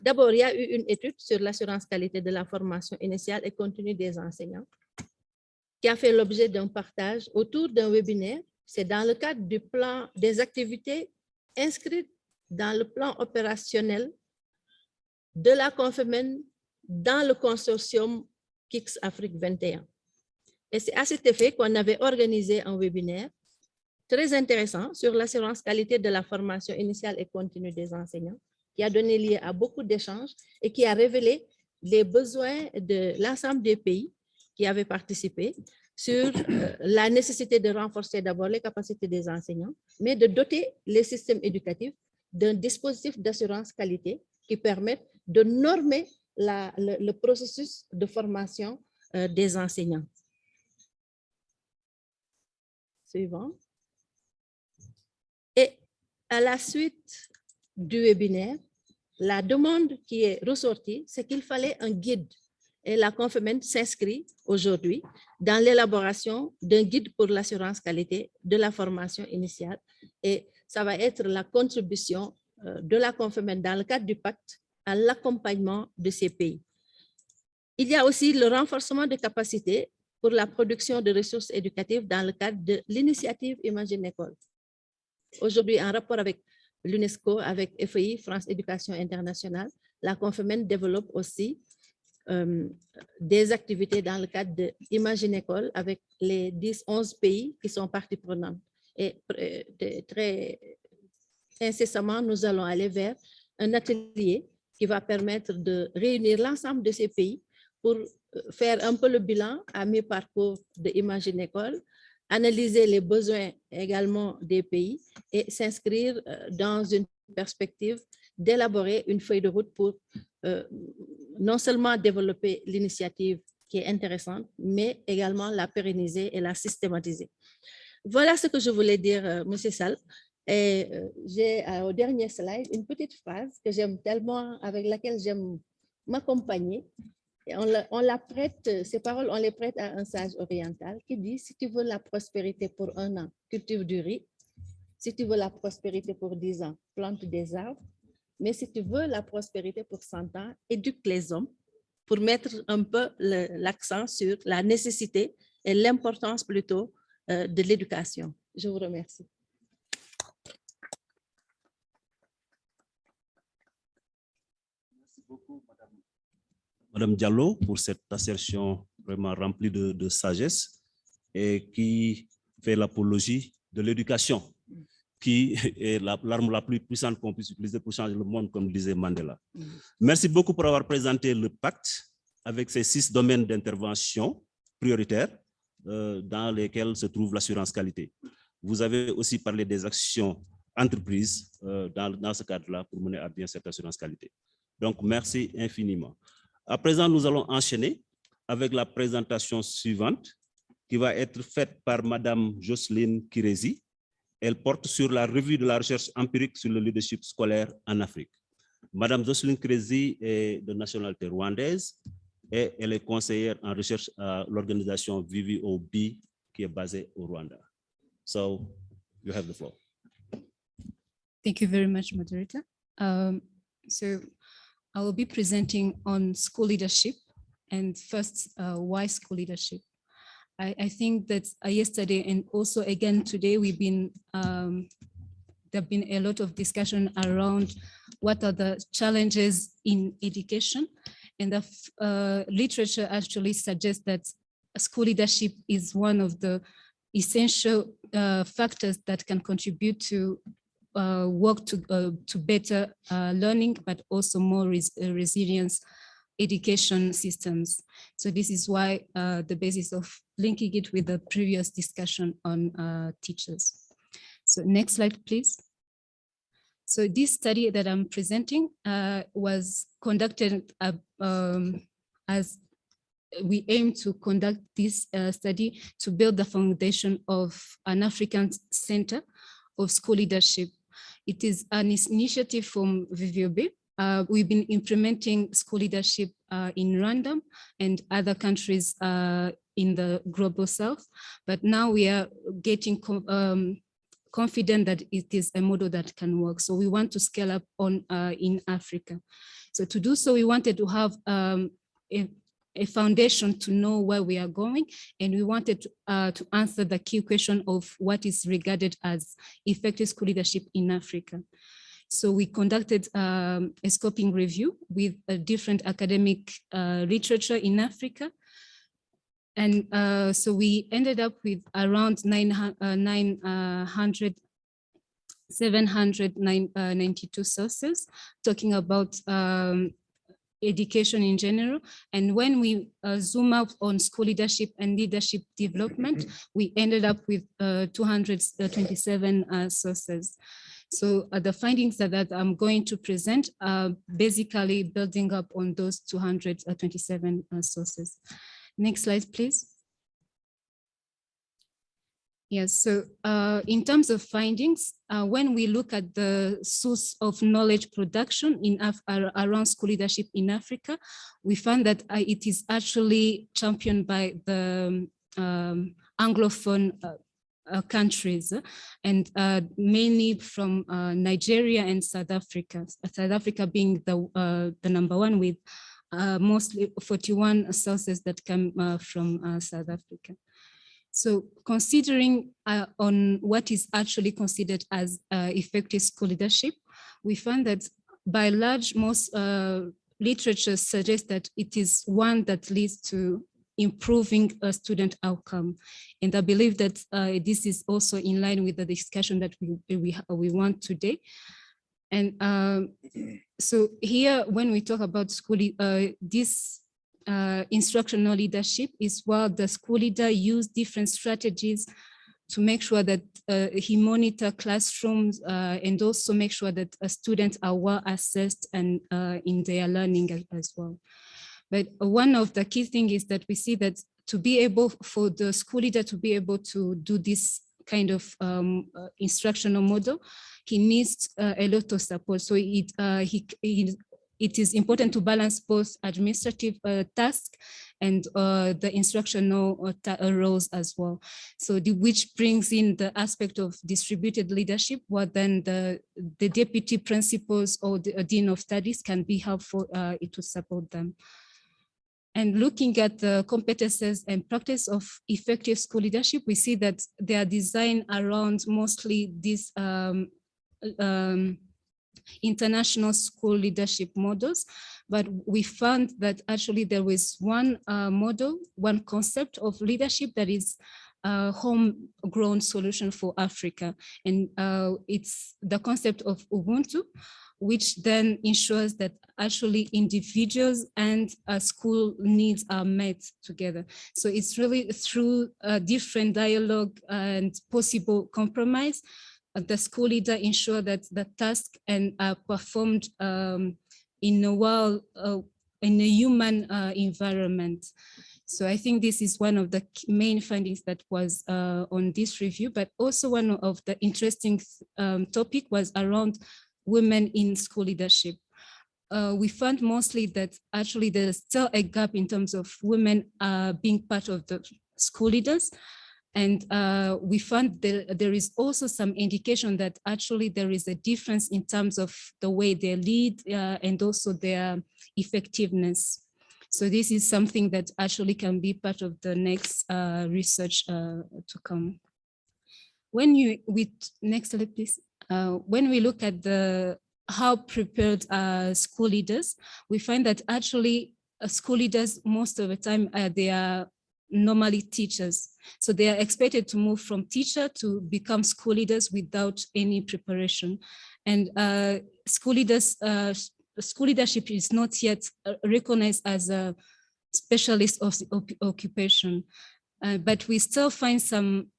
D'abord, il y a eu une étude sur l'assurance qualité de la formation initiale et continue des enseignants qui a fait l'objet d'un partage autour d'un webinaire. C'est dans le cadre du plan des activités inscrites dans le plan opérationnel de la Confémen dans le consortium KIX Afrique 21. Et c'est à cet effet qu'on avait organisé un webinaire très intéressant sur l'assurance qualité de la formation initiale et continue des enseignants, qui a donné lieu à beaucoup d'échanges et qui a révélé les besoins de l'ensemble des pays qui avaient participé sur la nécessité de renforcer d'abord les capacités des enseignants, mais de doter les systèmes éducatifs d'un dispositif d'assurance qualité qui permette de normer le processus de formation des enseignants. Suivant. Et à la suite du webinaire, la demande qui est ressortie, c'est qu'il fallait un guide. Et la Confémen s'inscrit aujourd'hui dans l'élaboration d'un guide pour l'assurance qualité de la formation initiale. Et ça va être la contribution de la Confémen dans le cadre du pacte à l'accompagnement de ces pays. Il y a aussi le renforcement de capacités pour la production de ressources éducatives dans le cadre de l'initiative Imagine École. Aujourd'hui, en rapport avec l'UNESCO, avec FEI, France Éducation Internationale, la Confémen développe aussi des activités dans le cadre de Imagine École avec les 10-11 pays qui sont partie prenante. Et très incessamment, nous allons aller vers un atelier qui va permettre de réunir l'ensemble de ces pays pour faire un peu le bilan à mi-parcours de Imagine École, analyser les besoins également des pays et s'inscrire dans une perspective d'élaborer une feuille de route pour non seulement développer l'initiative qui est intéressante, mais également la pérenniser et la systématiser. Voilà ce que je voulais dire, M. Sall. Et j'ai au dernier slide une petite phrase que j'aime tellement, avec laquelle j'aime m'accompagner. On la prête, ces paroles, on les prête à un sage oriental qui dit: si tu veux la prospérité pour 1 an, cultive du riz. Si tu veux la prospérité pour 10 ans, plante des arbres. Mais si tu veux la prospérité pour 100 ans, éduque les hommes, pour mettre un peu l'accent sur la nécessité et l'importance plutôt de l'éducation. Je vous remercie. Merci beaucoup, Madame Diallo, pour cette assertion vraiment remplie de sagesse et qui fait l'apologie de l'éducation, qui est l'arme la plus puissante qu'on puisse utiliser pour changer le monde, comme disait Mandela. Merci beaucoup pour avoir présenté le pacte avec ses 6 domaines d'intervention prioritaires dans lesquels se trouve l'assurance qualité. Vous avez aussi parlé des actions entreprises dans ce cadre-là pour mener à bien cette assurance qualité. Donc, merci infiniment. À présent, nous allons enchaîner avec la présentation suivante qui va être faite par Madame Jocelyne Kirezi. Elle porte sur la revue de la recherche empirique sur le leadership scolaire en Afrique. Madame Jocelyne Kirezi est de nationalité rwandaise et elle est conseillère en recherche à l'organisation VVOB qui est basée au Rwanda. So, you have the floor. Thank you very much, moderator. So I will be presenting on school leadership, and first, why school leadership? I think that yesterday and also again today, we've been, there have been a lot of discussion around what are the challenges in education, and the literature actually suggests that school leadership is one of the essential factors that can contribute to work to better learning, but also more resilience education systems. So this is why the basis of linking it with the previous discussion on teachers. So next slide, please. So this study that I'm presenting was conducted as we aim to conduct this study to build the foundation of an African Center of School Leadership. It is an initiative from VVOB. We've been implementing school leadership in Rwanda and other countries in the global south, but now we are getting confident that it is a model that can work. So we want to scale up on in Africa. So to do so, we wanted to have a foundation to know where we are going, and we wanted to answer the key question of what is regarded as effective school leadership in Africa. So we conducted a scoping review with a different academic literature in Africa. And so we ended up with around 792 sources talking about education in general. And when we zoom out on school leadership and leadership development, we ended up with 227 sources. So the findings that I'm going to present are basically building up on those 227 sources. Next slide, please. Yes, so in terms of findings, when we look at the source of knowledge production in around school leadership in Africa, we found that it is actually championed by the Anglophone countries, and mainly from Nigeria and South Africa. South Africa being the number one with mostly 41 sources that come from South Africa. So considering on what is actually considered as effective school leadership, we found that by large, most literature suggests that it is one that leads to improving a student outcome. And I believe that this is also in line with the discussion that we want today. And so here, when we talk about school, this instructional leadership is where the school leader use different strategies to make sure that he monitor classrooms and also make sure that students are well assessed and in their learning as well. But one of the key things is that we see that to be able for the school leader to be able to do this kind of instructional model, he needs a lot of support. So it is important to balance both administrative tasks and the instructional roles as well. So which brings in the aspect of distributed leadership, where then the deputy principals or the dean of studies can be helpful to support them. And looking at the competences and practice of effective school leadership, we see that they are designed around mostly these international school leadership models, but we found that actually there was one model, one concept of leadership that is a homegrown solution for Africa. And it's the concept of Ubuntu, which then ensures that actually individuals and school needs are met together. So it's really through different dialogue and possible compromise, the school leader ensure that the task and are performed in a human environment. So I think this is one of the main findings that was on this review, but also one of the interesting topic was around women in school leadership. We found mostly that actually there's still a gap in terms of women being part of the school leaders. And we found that there is also some indication that actually there is a difference in terms of the way they lead and also their effectiveness. So this is something that actually can be part of the next research to come. Next slide, please. When we look at how prepared school leaders, we find that actually school leaders, most of the time, they are normally teachers. So they are expected to move from teacher to become school leaders without any preparation. And school leadership is not yet recognized as a specialist of the occupation. But we still find some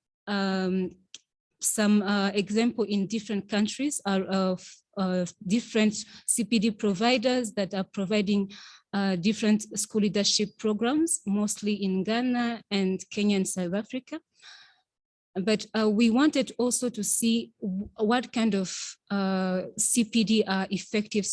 example in different countries are of different CPD providers that are providing different school leadership programs, mostly in Ghana and Kenya and South Africa. But we wanted also to see what kind of CPD are effective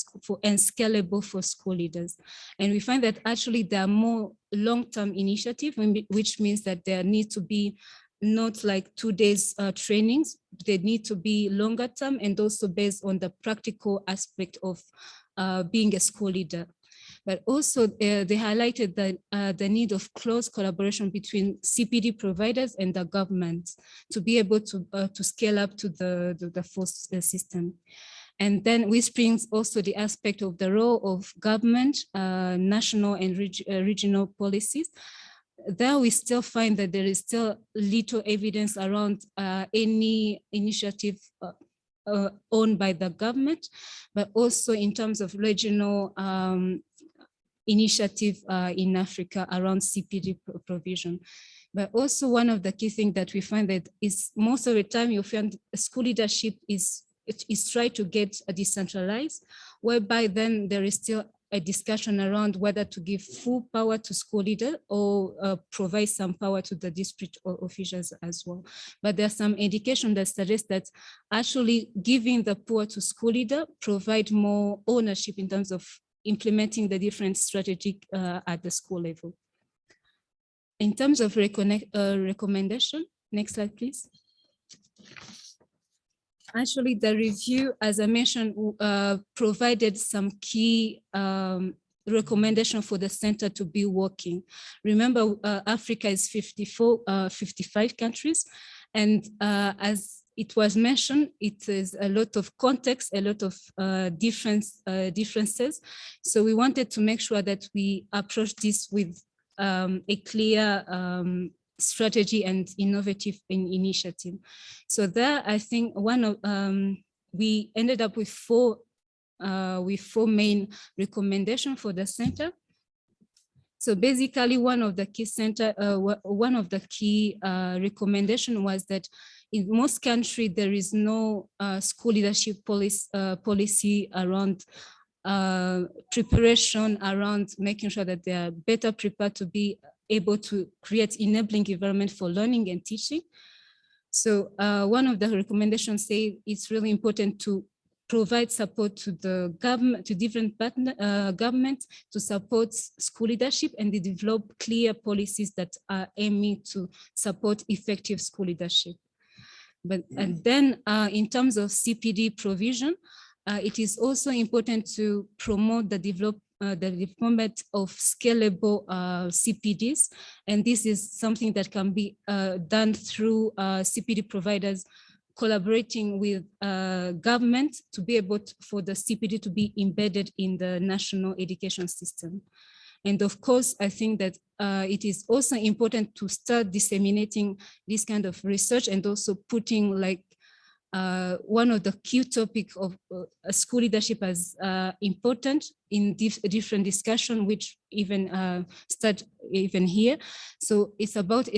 and scalable for school leaders. And we find that actually there are more long-term initiatives, which means that there need to be not like 2 days trainings, they need to be longer term and also based on the practical aspect of being a school leader. But also they highlighted the need of close collaboration between CPD providers and the government to be able to scale up to the full system. And then which brings also the aspect of the role of government, national and regional policies, there we still find that there is still little evidence around any initiative owned by the government, but also in terms of regional initiative in Africa around CPD provision. But also one of the key things that we find that is most of the time you find school leadership is try to get decentralized, whereby then there is still a discussion around whether to give full power to school leader or provide some power to the district officials as well. But there's some indication that suggests that actually giving the power to school leader provide more ownership in terms of implementing the different strategy at the school level. In terms of recommendation, next slide, please. Actually, the review, as I mentioned, provided some key recommendation for the center to be working. Remember, Africa is 55 countries, and as it was mentioned, it is a lot of context, a lot of differences. So we wanted to make sure that we approach this with a clear strategy and innovative initiative. So there, I think one of we ended up with four main recommendations for the center. So basically, one of the key recommendation was that in most countries there is no school leadership policy around preparation, around making sure that they are better prepared to be able to create enabling environment for learning and teaching. So one of the recommendations say it's really important to provide support to the government, to different governments to support school leadership, and they develop clear policies that are aiming to support effective school leadership. But and then in terms of CPD provision, it is also important to promote the development of scalable CPDs. And this is something that can be done through CPD providers collaborating with government to be able for the CPD to be embedded in the national education system. And of course, I think that it is also important to start disseminating this kind of research and also putting like one of the key topics of school leadership as important in different discussion, which even start even here. So it's about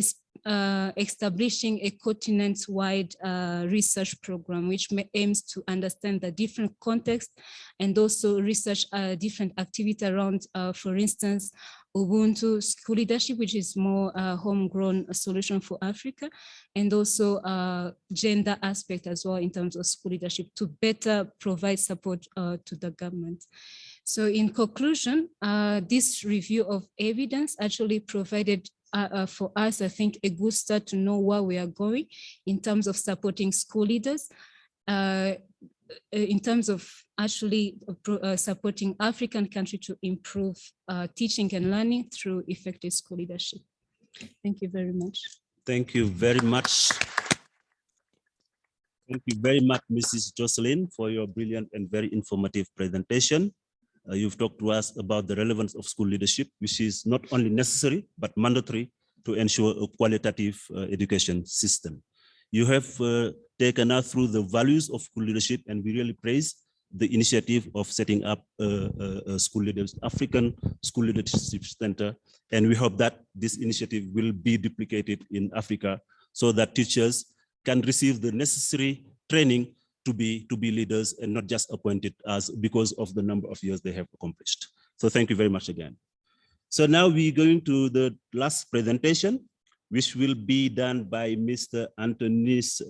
establishing a continent-wide research program, which aims to understand the different contexts and also research different activity around, for instance, Ubuntu school leadership, which is more homegrown solution for Africa, and also gender aspect as well in terms of school leadership to better provide support to the government. So in conclusion, this review of evidence actually provided for us, I think, a good start to know where we are going in terms of supporting school leaders, in terms of actually supporting African countries to improve teaching and learning through effective school leadership. Thank you very much. Thank you very much. Thank you very much, Mrs. Jocelyn, for your brilliant and very informative presentation. You've talked to us about the relevance of school leadership, which is not only necessary, but mandatory to ensure a qualitative education system. You have taken us through the values of school leadership, and we really praise the initiative of setting up a school leaders, African School Leadership Center. And we hope that this initiative will be duplicated in Africa so that teachers can receive the necessary training to be leaders and not just appointed as because of the number of years they have accomplished. So thank you very much again. So now we're going to the last presentation, which will be done by Mr. Antonis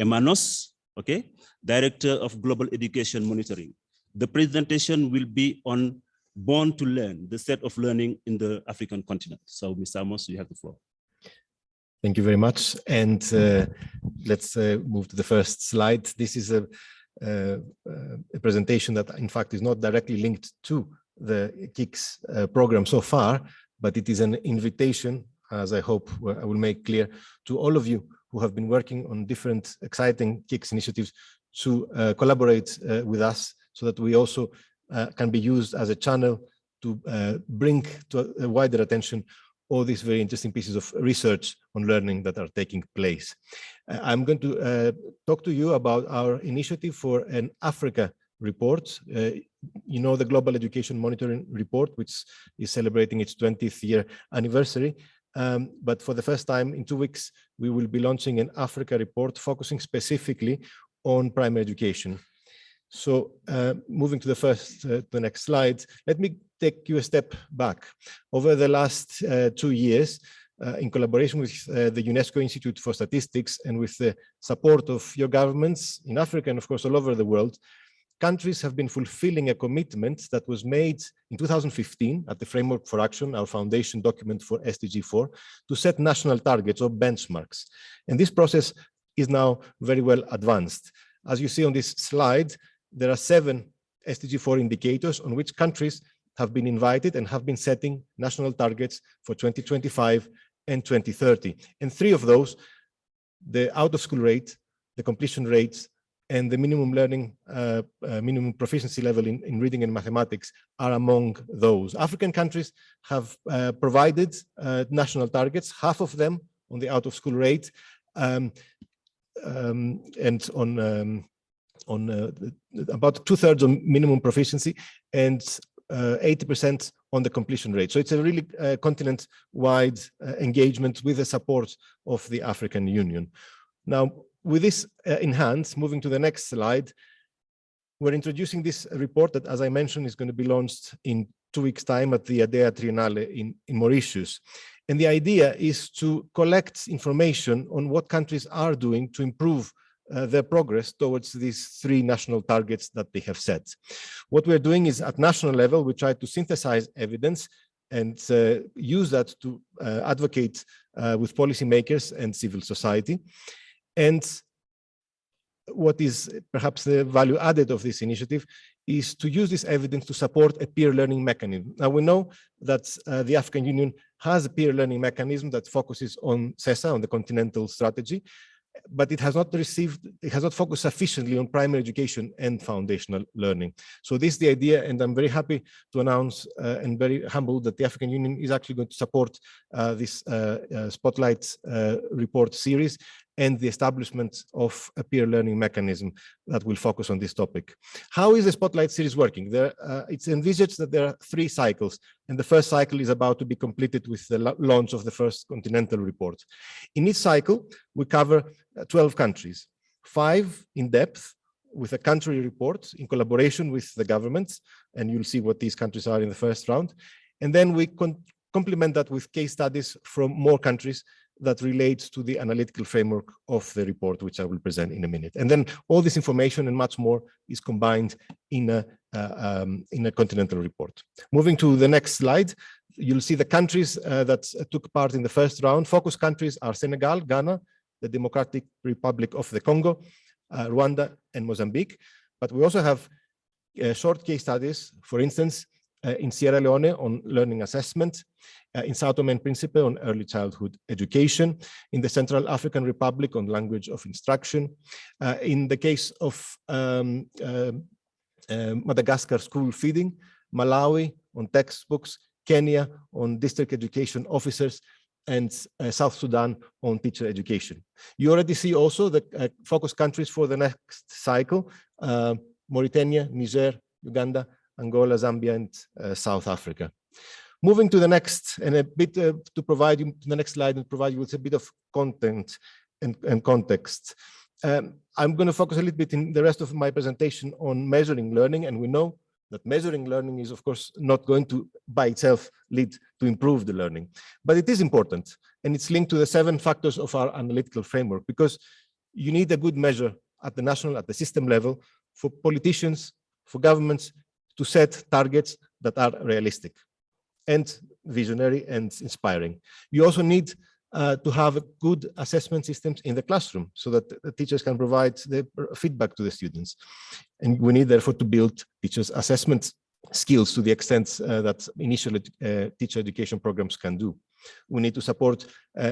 Emanos, okay, Director of Global Education Monitoring. The presentation will be on Born to Learn, the set of learning in the African continent. So Mr. Amos, you have the floor. Thank you very much. And let's move to the first slide. This is a presentation that, in fact, is not directly linked to the KICS program so far, but it is an invitation, as I hope I will make clear, to all of you who have been working on different exciting KICS initiatives to collaborate with us so that we also can be used as a channel to bring to a wider attention all these very interesting pieces of research on learning that are taking place. I'm going to talk to you about our initiative for an Africa report. You know, the Global Education Monitoring Report, which is celebrating its 20th year anniversary. But for the first time in 2 weeks, we will be launching an Africa report focusing specifically on primary education. So moving to the next slide, let me take you a step back. Over the last 2 years, in collaboration with the UNESCO Institute for Statistics and with the support of your governments in Africa and of course all over the world, countries have been fulfilling a commitment that was made in 2015 at the Framework for Action, our foundation document for SDG 4, to set national targets or benchmarks. And this process is now very well advanced. As you see on this slide, there are 7 SDG 4 indicators on which countries have been invited and have been setting national targets for 2025 and 2030. And 3 of those, the out-of-school rate, the completion rates, and the minimum learning, minimum proficiency level in reading and mathematics are among those. African countries have provided national targets, half of them on the out-of-school rate, and on about 2/3 on minimum proficiency and 80% on the completion rate. So it's a really continent-wide engagement with the support of the African Union. Now, with this in hand, moving to the next slide, we're introducing this report that, as I mentioned, is going to be launched in 2 weeks' time at the ADEA Triennale in Mauritius. And the idea is to collect information on what countries are doing to improve their progress towards these 3 national targets that they have set. What we're doing is at national level, we try to synthesize evidence and use that to advocate with policymakers and civil society. And what is perhaps the value added of this initiative is to use this evidence to support a peer learning mechanism. Now, we know that the African Union has a peer learning mechanism that focuses on CESA, on the continental strategy, but it has not focused sufficiently on primary education and foundational learning. So this is the idea, and I'm very happy to announce and very humbled that the African Union is actually going to support this Spotlight report series and the establishment of a peer learning mechanism that will focus on this topic. How is the Spotlight series working? It's envisaged that there are 3 cycles, and the first cycle is about to be completed with the launch of the first continental report. In each cycle, we cover 12 countries, 5 in depth with a country report in collaboration with the governments, and you'll see what these countries are in the first round. And then we complement that with case studies from more countries that relates to the analytical framework of the report, which I will present in a minute. And then all this information and much more is combined in a continental report. Moving to the next slide, you'll see the countries that took part in the first round. Focus countries are Senegal, Ghana, the Democratic Republic of the Congo, Rwanda, and Mozambique. But we also have short case studies, for instance, in Sierra Leone on learning assessment, in Sao Tome and Principe on early childhood education, in the Central African Republic on language of instruction, in the case of Madagascar school feeding, Malawi on textbooks, Kenya on district education officers, and South Sudan on teacher education. You already see also the focus countries for the next cycle, Mauritania, Niger, Uganda, Angola, Zambia, and South Africa. Moving to the next, and a bit to provide you the next slide and provide you with a bit of content and context. I'm going to focus a little bit in the rest of my presentation on measuring learning, and we know that measuring learning is, of course, not going to by itself lead to improve the learning, but it is important, and it's linked to the 7 factors of our analytical framework, because you need a good measure at the national, at the system level, for politicians, for governments, to set targets that are realistic and visionary and inspiring. You also need to have good assessment systems in the classroom so that the teachers can provide the feedback to the students. And we need, therefore, to build teachers' assessment skills to the extent that initial teacher education programs can do. We need to support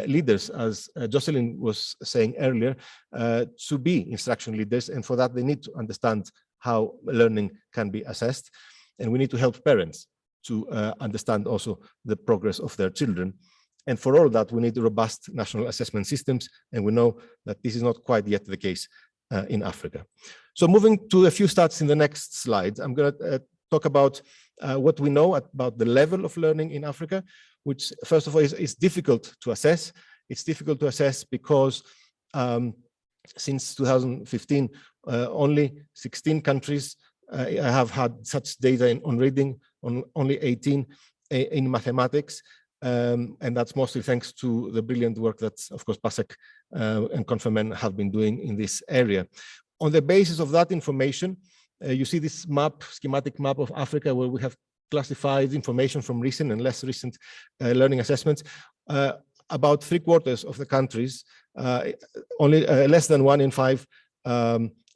leaders, as Jocelyn was saying earlier, to be instruction leaders, and for that they need to understand how learning can be assessed. And we need to help parents to understand also the progress of their children. And for all that, we need robust national assessment systems. And we know that this is not quite yet the case in Africa. So moving to a few stats in the next slides, I'm going to talk about what we know about the level of learning in Africa, which first of all is difficult to assess. It's difficult to assess because since 2015, only 16 countries have had such data on reading, on only 18 in mathematics. And that's mostly thanks to the brilliant work that, of course, PASEC and Confermen have been doing in this area. On the basis of that information, you see this map, schematic map of Africa, where we have classified information from recent and less recent learning assessments. About 3/4 of the countries, only less than 1 in 5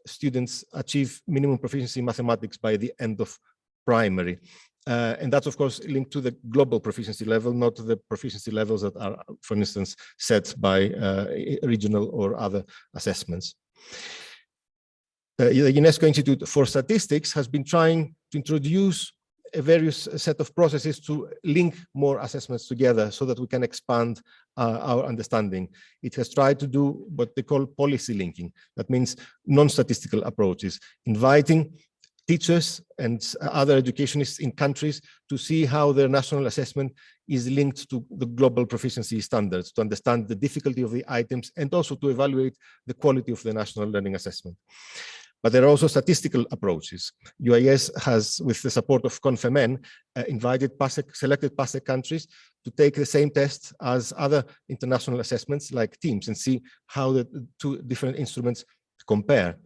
students achieve minimum proficiency in mathematics by the end of primary. And that's, of course, linked to the global proficiency level, not the proficiency levels that are, for instance, set by regional or other assessments. The UNESCO Institute for Statistics has been trying to introduce a various set of processes to link more assessments together so that we can expand our understanding. It has tried to do what they call policy linking. That means non-statistical approaches, inviting teachers and other educationists in countries to see how their national assessment is linked to the global proficiency standards, to understand the difficulty of the items and also to evaluate the quality of the national learning assessment. But there are also statistical approaches. UIS has, with the support of Confermen, invited selected PASEC countries to take the same test as other international assessments like TEAMS and see how the two different instruments compare.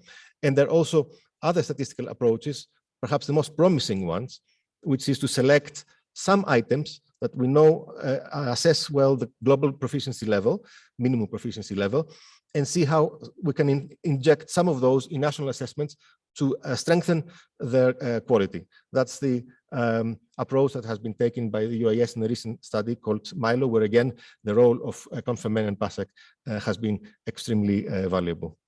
And there are also other statistical approaches, perhaps the most promising ones, which is to select some items that we know assess well the global proficiency level, minimum proficiency level, and see how we can inject some of those in national assessments to strengthen their quality. That's the approach that has been taken by the UIS in a recent study called Milo, where again, the role of Confermen and PASEC has been extremely valuable.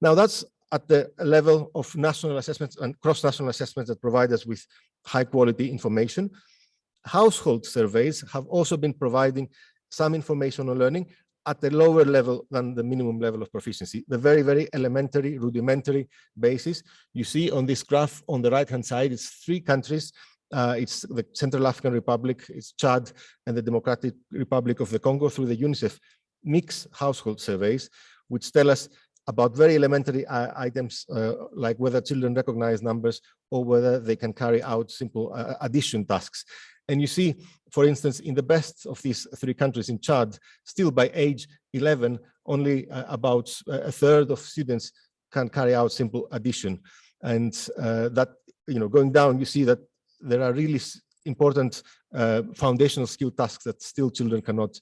Now that's at the level of national assessments and cross-national assessments that provide us with high quality information. Household surveys have also been providing some information on learning at a lower level than the minimum level of proficiency, the very, very elementary, rudimentary basis. You see on this graph on the right-hand side, it's 3 countries. It's the Central African Republic, it's Chad, and the Democratic Republic of the Congo through the UNICEF mixed household surveys, which tell us about very elementary items like whether children recognize numbers or whether they can carry out simple addition tasks. And you see, for instance, in the best of these 3 countries, in Chad, still by age 11, only about a third of students can carry out simple addition. And that, going down, you see that there are really important foundational skill tasks that still children cannot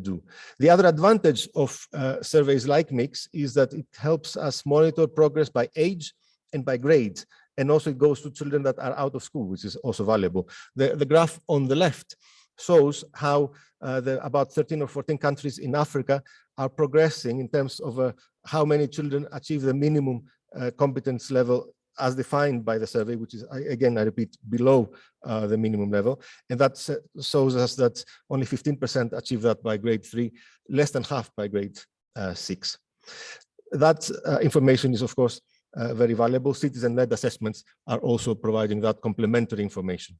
do. The other advantage of surveys like MIX is that it helps us monitor progress by age and by grade. And also it goes to children that are out of school, which is also valuable. The graph on the left shows how about 13 or 14 countries in Africa are progressing in terms of how many children achieve the minimum competence level as defined by the survey, which is, again, I repeat, below the minimum level. And that shows us that only 15% achieve that by grade 3, less than half by grade 6. That information is, of course, very valuable. Citizen-led assessments are also providing that complementary information.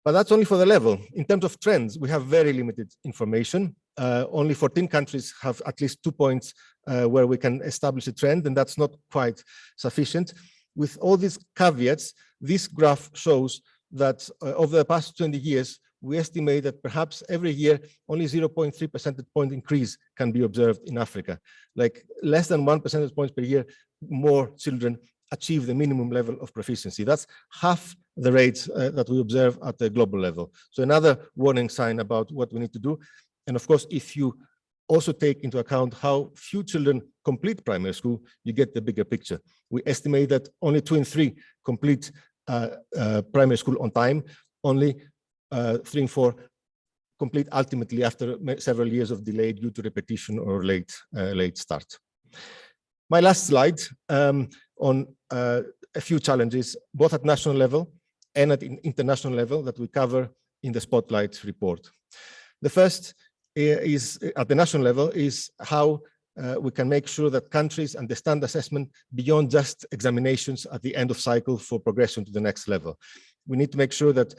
But that's only for the level. In terms of trends, we have very limited information. Only 14 countries have at least 2 points where we can establish a trend, and that's not quite sufficient. With all these caveats, this graph shows that over the past 20 years, we estimate that perhaps every year, only 0.3 percentage point increase can be observed in Africa. Like less than 1 percentage point per year, more children achieve the minimum level of proficiency. That's half the rates that we observe at the global level. So another warning sign about what we need to do. And of course, if you also take into account how few children complete primary school, you get the bigger picture. We estimate that only 2 in 3 complete primary school on time, only 3 in 4 complete ultimately after several years of delay due to repetition or late start. My last slide on a few challenges, both at national level and at international level, that we cover in the Spotlight report. The first is at the national level is how we can make sure that countries understand assessment beyond just examinations at the end of cycle for progression to the next level. We need to make sure that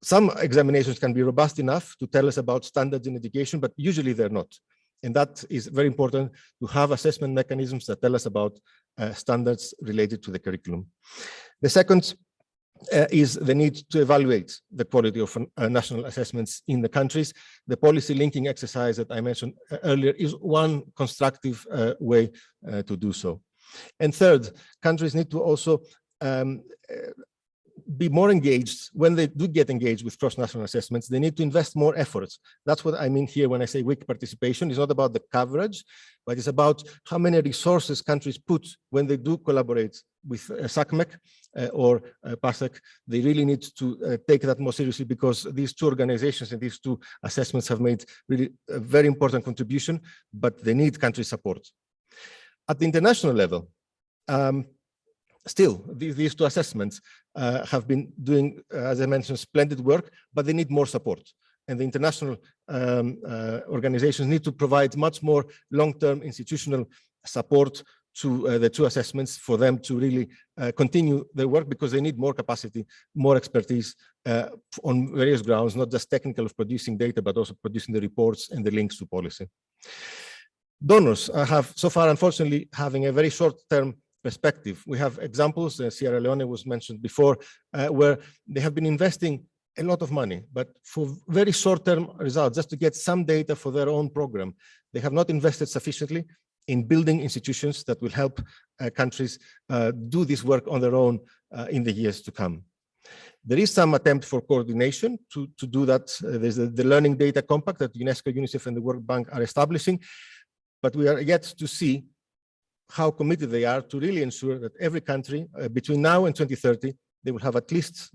some examinations can be robust enough to tell us about standards in education, but usually they're not. And that is very important, to have assessment mechanisms that tell us about standards related to the curriculum. The second is the need to evaluate the quality of national assessments in the countries. The policy linking exercise that I mentioned earlier is one constructive way to do so. And third, countries need to also be more engaged. When they do get engaged with cross-national assessments, they need to invest more efforts. That's what I mean here when I say weak participation. It's not about the coverage, but it's about how many resources countries put when they do collaborate with SACMEC or PASEC. They really need to take that more seriously, because these two organizations and these two assessments have made really a very important contribution, but they need country support. At the international level, still, these two assessments have been doing, as I mentioned, splendid work, but they need more support. And the international organizations need to provide much more long-term institutional support to the two assessments for them to really continue their work, because they need more capacity, more expertise on various grounds, not just technical of producing data, but also producing the reports and the links to policy. Donors have so far, unfortunately, having a very short-term perspective. We have examples, Sierra Leone was mentioned before, where they have been investing a lot of money, but for very short-term results, just to get some data for their own program. They have not invested sufficiently in building institutions that will help countries do this work on their own in the years to come. There is some attempt for coordination to do that. There's the Learning Data Compact that UNESCO, UNICEF, and the World Bank are establishing, but we are yet to see how committed they are to really ensure that every country between now and 2030, they will have at least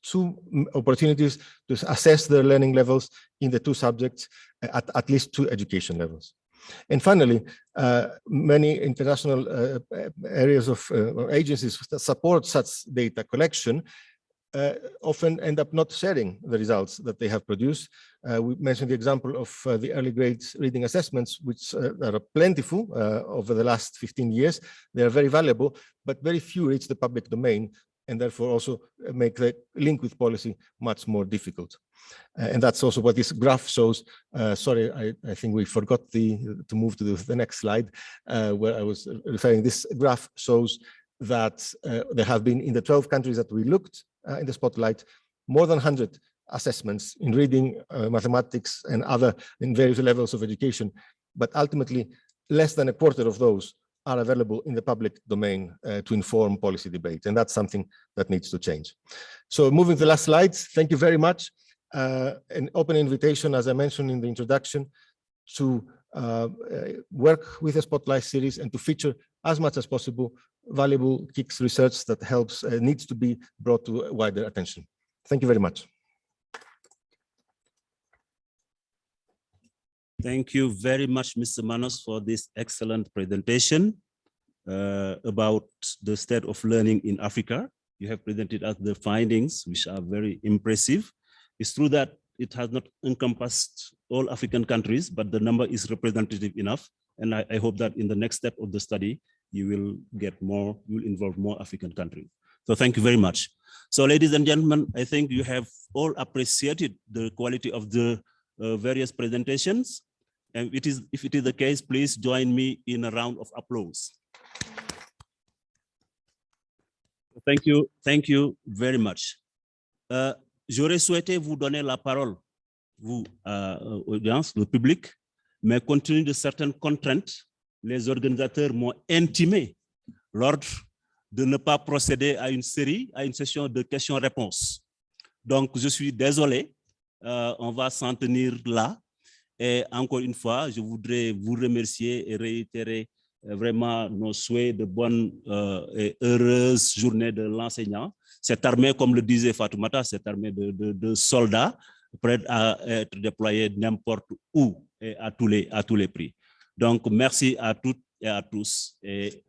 2 opportunities to assess their learning levels in the 2 subjects at least 2 education levels. And finally, many international areas of agencies that support such data collection often end up not sharing the results that they have produced. We mentioned the example of the early grade reading assessments, which are plentiful over the last 15 years. They are very valuable, but very few reach the public domain, and therefore also make the link with policy much more difficult. And that's also what this graph shows. Sorry, I think we forgot to move to the next slide, where I was referring. This graph shows that there have been, in the 12 countries that we looked in the spotlight, more than 100 assessments in reading, mathematics, and other in various levels of education. But ultimately, less than a quarter of those are available in the public domain to inform policy debate. And that's something that needs to change. So moving to the last slide, thank you very much. An open invitation, as I mentioned in the introduction, to work with the Spotlight series and to feature as much as possible valuable KICS research that helps, needs to be brought to wider attention. Thank you very much. Thank you very much, Mr. Manos, for this excellent presentation about the state of learning in Africa. You have presented us the findings, which are very impressive. It's true that it has not encompassed all African countries, but the number is representative enough. And I hope that in the next step of the study, you will get more, you will involve more African countries. So thank you very much. So ladies and gentlemen, I think you have all appreciated the quality of the various presentations. And if it is the case, please join me in a round of applause. Thank you very much. J'aurais souhaité vous donner la parole, vous, audience, le public, mais compte tenu de certaines contraintes, les organisateurs m'ont intimé l'ordre de ne pas procéder à une session de questions-réponses. Donc, je suis désolé, on va s'en tenir là. Et encore une fois, je voudrais vous remercier et réitérer vraiment nos souhaits de bonne et heureuse journée de l'enseignant. Cette armée, comme le disait Fatoumata, cette armée de soldats prête à être déployée n'importe où et à tous les prix. Donc, merci à toutes et à tous et